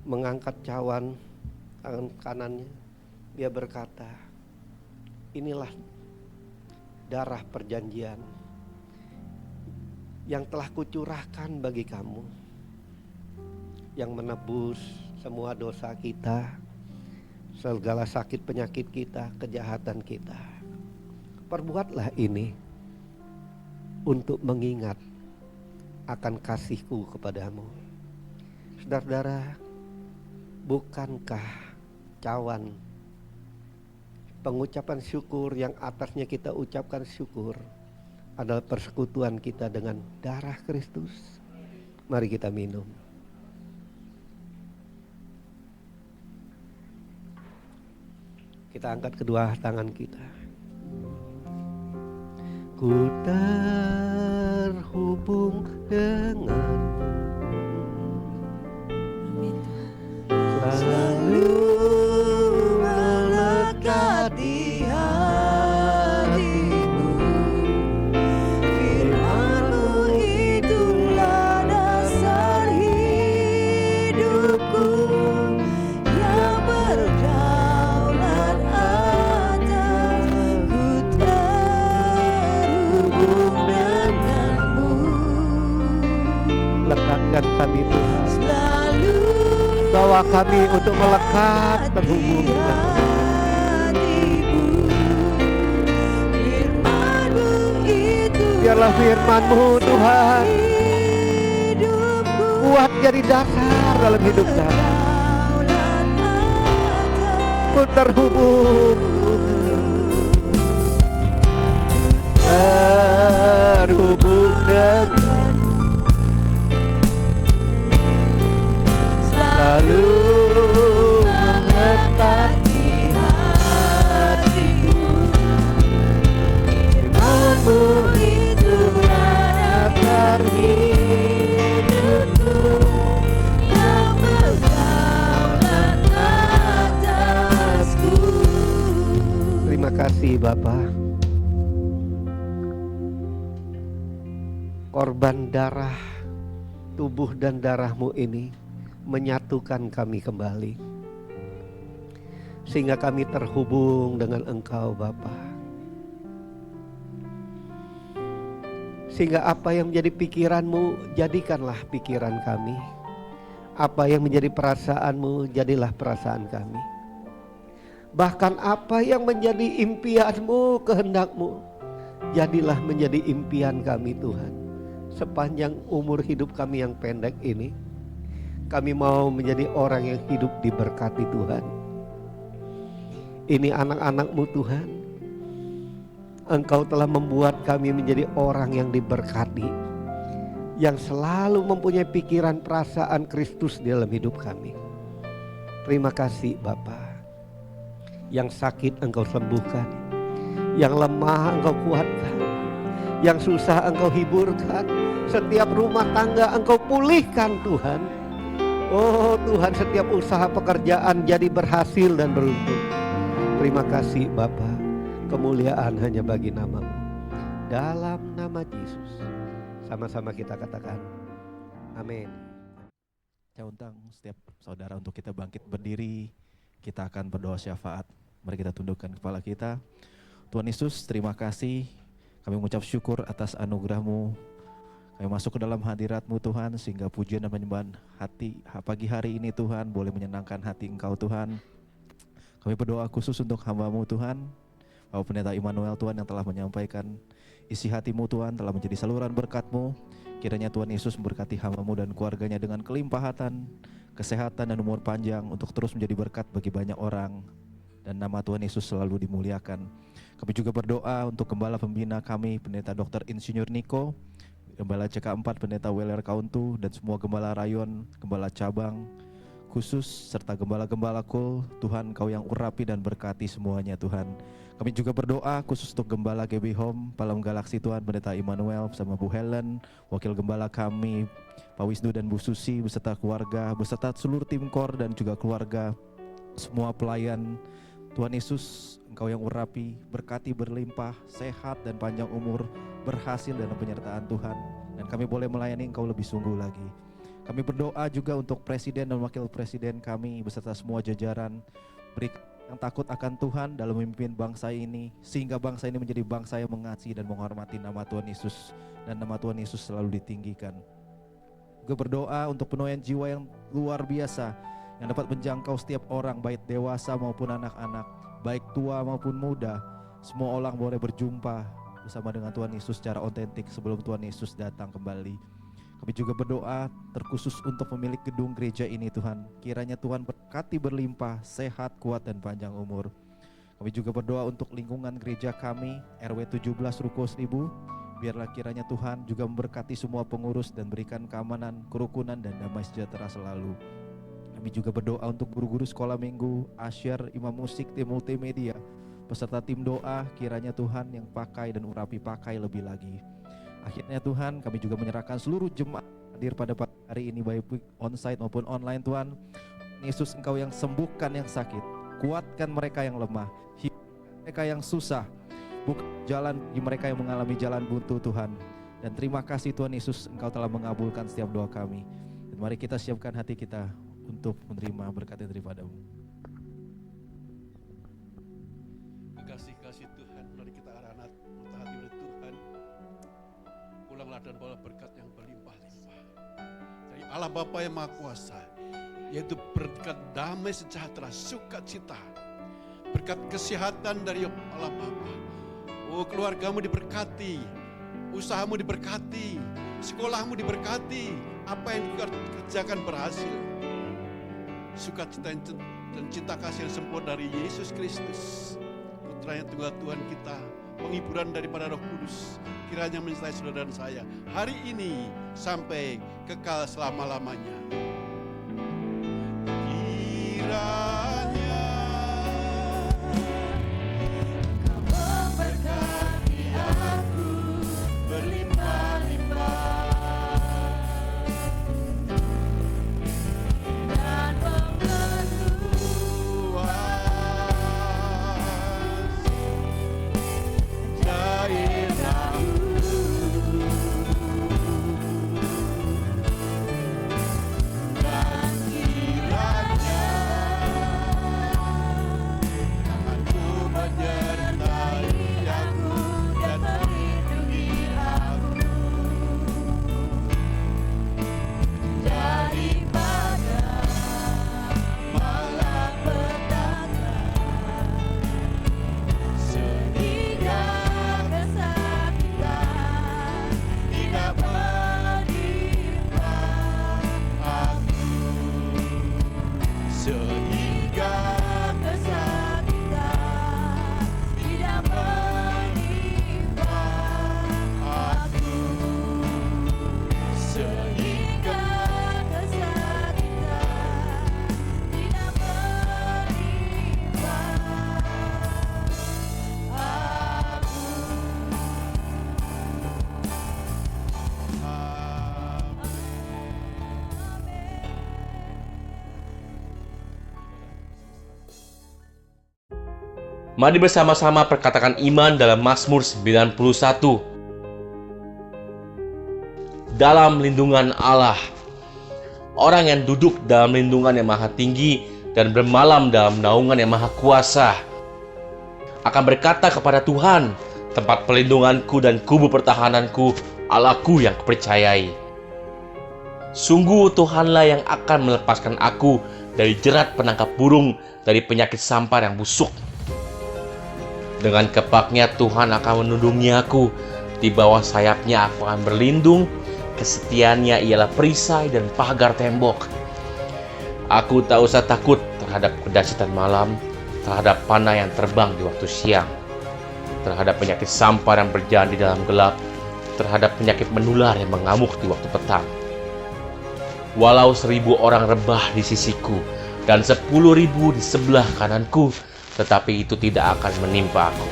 mengangkat cawan tangan kanannya. Dia berkata, inilah darah perjanjian yang telah kucurahkan bagi kamu, yang menebus semua dosa kita, segala sakit penyakit kita, kejahatan kita. Perbuatlah ini untuk mengingat akan kasihku kepadamu. Saudara-saudara, bukankah cawan pengucapan syukur yang atasnya kita ucapkan syukur adalah persekutuan kita dengan darah Kristus? Mari kita minum. Kita angkat kedua tangan kita. Ku terhubung dengan selalu melekat di hatimu. Firman-Mu itulah dasar hidupku yang berdaulat atas. Ku terhubung denganmu. Lekatkan kami Tuhan, bawa kami untuk melekat terhubung denganmu. Biarlah firman-Mu Tuhan kuat jadi dasar dalam hidup kami. Ku terhubung dengan selalu melekat di hatimu. Firman-Mu itulah dasar hidupku yang berdaulat atasku. Terima kasih Bapa. Korban darah, tubuh dan darah-Mu ini menyatukan kami kembali, sehingga kami terhubung dengan Engkau Bapa. Sehingga apa yang menjadi pikiran-Mu, jadikanlah pikiran kami. Apa yang menjadi perasaan-Mu, jadilah perasaan kami. Bahkan apa yang menjadi impian-Mu, kehendak-Mu, jadilah menjadi impian kami Tuhan. Sepanjang umur hidup kami yang pendek ini, kami mau menjadi orang yang hidup diberkati Tuhan. Ini anak-anak-Mu Tuhan. Engkau telah membuat kami menjadi orang yang diberkati, yang selalu mempunyai pikiran perasaan Kristus di dalam hidup kami. Terima kasih Bapa. Yang sakit Engkau sembuhkan, yang lemah Engkau kuatkan, yang susah Engkau hiburkan, setiap rumah tangga Engkau pulihkan Tuhan. Oh Tuhan, setiap usaha pekerjaan jadi berhasil dan beruntung. Terima kasih Bapa, kemuliaan hanya bagi nama-Mu. Dalam nama Yesus, sama-sama kita katakan, amin.
Saya undang setiap saudara untuk kita bangkit berdiri, kita akan berdoa syafaat. Mari kita tundukkan kepala kita. Tuhan Yesus, terima kasih. Kami mengucap syukur atas anugerah-Mu. Kami masuk ke dalam hadirat-Mu Tuhan, sehingga pujian dan penyembahan pagi hari ini Tuhan boleh menyenangkan hati Engkau Tuhan. Kami berdoa khusus untuk hamba-Mu Tuhan. Bapak Pendeta Immanuel Tuhan yang telah menyampaikan isi hati-Mu Tuhan, telah menjadi saluran berkat-Mu. Kiranya Tuhan Yesus memberkati hamba-Mu dan keluarganya dengan kelimpahan, kesehatan dan umur panjang untuk terus menjadi berkat bagi banyak orang. Dan nama Tuhan Yesus selalu dimuliakan. Kami juga berdoa untuk Gembala Pembina kami, Pendeta Dr. Insinyur Niko, Gembala CK4, Pendeta Weler Kauntu, dan semua Gembala Rayon, Gembala Cabang, khusus, serta Gembala-Gembala Kul. Tuhan Kau yang urapi dan berkati semuanya Tuhan. Kami juga berdoa khusus untuk Gembala GB Home, Palam Galaksi Tuhan, Pendeta Immanuel bersama Bu Helen, Wakil Gembala kami, Pak Wisnu dan Bu Susi, beserta keluarga, beserta seluruh tim KOR dan juga keluarga, semua pelayan. Tuhan Yesus, Engkau yang urapi, berkati berlimpah, sehat dan panjang umur, berhasil dalam penyertaan Tuhan. Dan kami boleh melayani Engkau lebih sungguh lagi. Kami berdoa juga untuk Presiden dan Wakil Presiden kami, beserta semua jajaran, beri yang takut akan Tuhan dalam memimpin bangsa ini, sehingga bangsa ini menjadi bangsa yang mengasihi dan menghormati nama Tuhan Yesus, dan nama Tuhan Yesus selalu ditinggikan. Juga berdoa untuk penuaian jiwa yang luar biasa, yang dapat menjangkau setiap orang, baik dewasa maupun anak-anak, baik tua maupun muda. Semua orang boleh berjumpa bersama dengan Tuhan Yesus secara otentik sebelum Tuhan Yesus datang kembali. Kami juga berdoa terkhusus untuk pemilik gedung gereja ini Tuhan. Kiranya Tuhan berkati berlimpah, sehat, kuat dan panjang umur. Kami juga berdoa untuk lingkungan gereja kami, RW 17 Ruko 1000. Biarlah kiranya Tuhan juga memberkati semua pengurus dan berikan keamanan, kerukunan dan damai sejahtera selalu. Kami juga berdoa untuk guru-guru sekolah minggu, asyar, imam musik, tim multimedia, beserta tim doa. Kiranya Tuhan yang pakai dan urapi pakai lebih lagi. Akhirnya Tuhan, kami juga menyerahkan seluruh jemaat hadir pada hari ini, baik onsite maupun online Tuhan. Yesus, Engkau yang sembuhkan yang sakit, kuatkan mereka yang lemah, hidupkan mereka yang susah, buka jalan bagi mereka yang mengalami jalan buntu Tuhan. Dan terima kasih Tuhan Yesus, Engkau telah mengabulkan setiap doa kami. Dan mari kita siapkan hati kita untuk menerima berkat daripada-Mu.
Kasih Tuhan, mari kita anak-anak hati oleh Tuhan. Pulanglah dan bawa berkat yang berlimpah-limpah dari Allah Bapa yang Maha Kuasa, yaitu berkat damai sejahtera, sukacita, berkat kesehatan dari Allah Bapa. Oh, keluargamu diberkati, usahamu diberkati, sekolahmu diberkati, apa yang dikerjakan berhasil. Sukacita dan cinta kasih yang sempurna dari Yesus Kristus, Putra yang tunggal Tuhan kita, penghiburan daripada Roh Kudus, kiranya menyertai saudara dan saya hari ini sampai kekal selama-lamanya. Kiranya Kau memberkati aku berlimpah-limpah dan
Mari bersama-sama perkatakan iman dalam Mazmur 91. Dalam lindungan Allah. Orang yang duduk dalam lindungan yang maha tinggi dan bermalam dalam naungan yang maha kuasa akan berkata kepada Tuhan, tempat pelindunganku dan kubu pertahananku, Allahku yang kupercayai. Sungguh Tuhanlah yang akan melepaskan aku dari jerat penangkap burung, dari penyakit sampar yang busuk. Dengan kepaknya Tuhan akan melindungi aku. Di bawah sayapnya aku akan berlindung. Kesetiaannya ialah perisai dan pagar tembok. Aku tak usah takut terhadap kedahsyatan malam, terhadap panah yang terbang di waktu siang, terhadap penyakit sampar yang berjalan di dalam gelap, terhadap penyakit menular yang mengamuk di waktu petang. Walau 1000 orang rebah di sisiku dan 10.000 di sebelah kananku, tetapi itu tidak akan menimpa aku.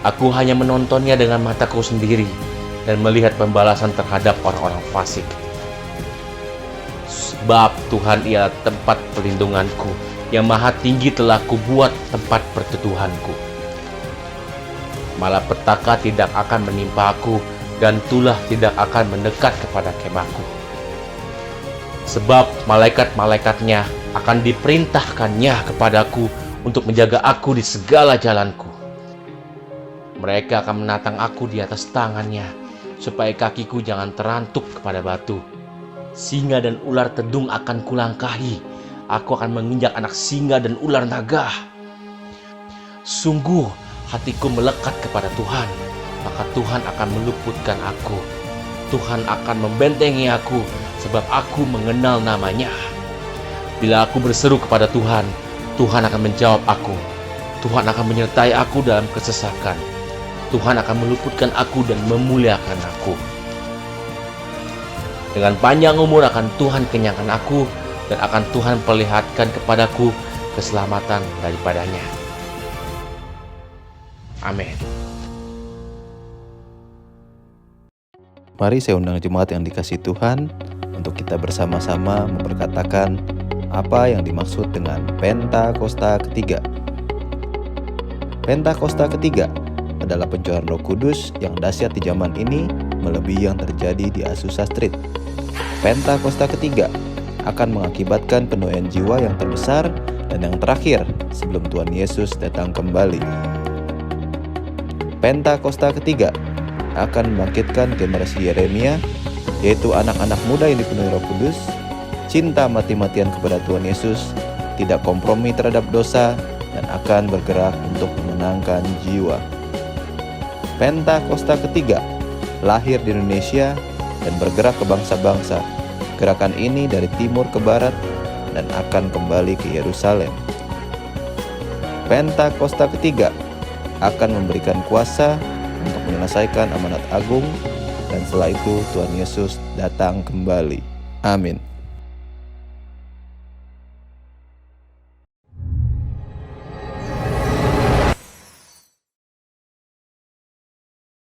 Aku hanya menontonnya dengan mataku sendiri dan melihat pembalasan terhadap orang-orang fasik. Sebab Tuhan ialah tempat perlindunganku, yang maha tinggi telah kubuat tempat perteduhanku. Malapetaka tidak akan menimpa aku, dan tulah tidak akan mendekat kepada kemahku. Sebab malaikat-malaikatnya akan diperintahkannya kepadaku untuk menjaga aku di segala jalanku. Mereka akan menatang aku di atas tangannya, supaya kakiku jangan terantuk kepada batu. Singa dan ular tedung akan kulangkahi. Aku akan menginjak anak singa dan ular naga. Sungguh hatiku melekat kepada Tuhan, maka Tuhan akan meluputkan aku. Tuhan akan membentengi aku, sebab aku mengenal namanya. Bila aku berseru kepada Tuhan, Tuhan akan menjawab aku. Tuhan akan menyertai aku dalam kesesakan. Tuhan akan meluputkan aku dan memuliakan aku. Dengan panjang umur akan Tuhan kenyangkan aku, dan akan Tuhan perlihatkan kepadaku keselamatan daripadanya. Amin.
Mari saya undang jemaat yang dikasihi Tuhan untuk kita bersama-sama memperkatakan apa yang dimaksud dengan Pentakosta ketiga. Pentakosta ketiga adalah pencurahan Roh Kudus yang dahsyat di zaman ini melebihi yang terjadi di Azusa Street. Pentakosta ketiga akan mengakibatkan penuaian jiwa yang terbesar dan yang terakhir sebelum Tuhan Yesus datang kembali. Pentakosta ketiga akan membangkitkan generasi Yeremia, yaitu anak-anak muda yang dipenuhi Roh Kudus, cinta mati-matian kepada Tuhan Yesus, tidak kompromi terhadap dosa, dan akan bergerak untuk memenangkan jiwa. Pentakosta ketiga lahir di Indonesia dan bergerak ke bangsa-bangsa. Gerakan ini dari timur ke barat dan akan kembali ke Yerusalem. Pentakosta ketiga akan memberikan kuasa untuk menyelesaikan amanat agung, dan setelah itu Tuhan Yesus datang kembali. Amin.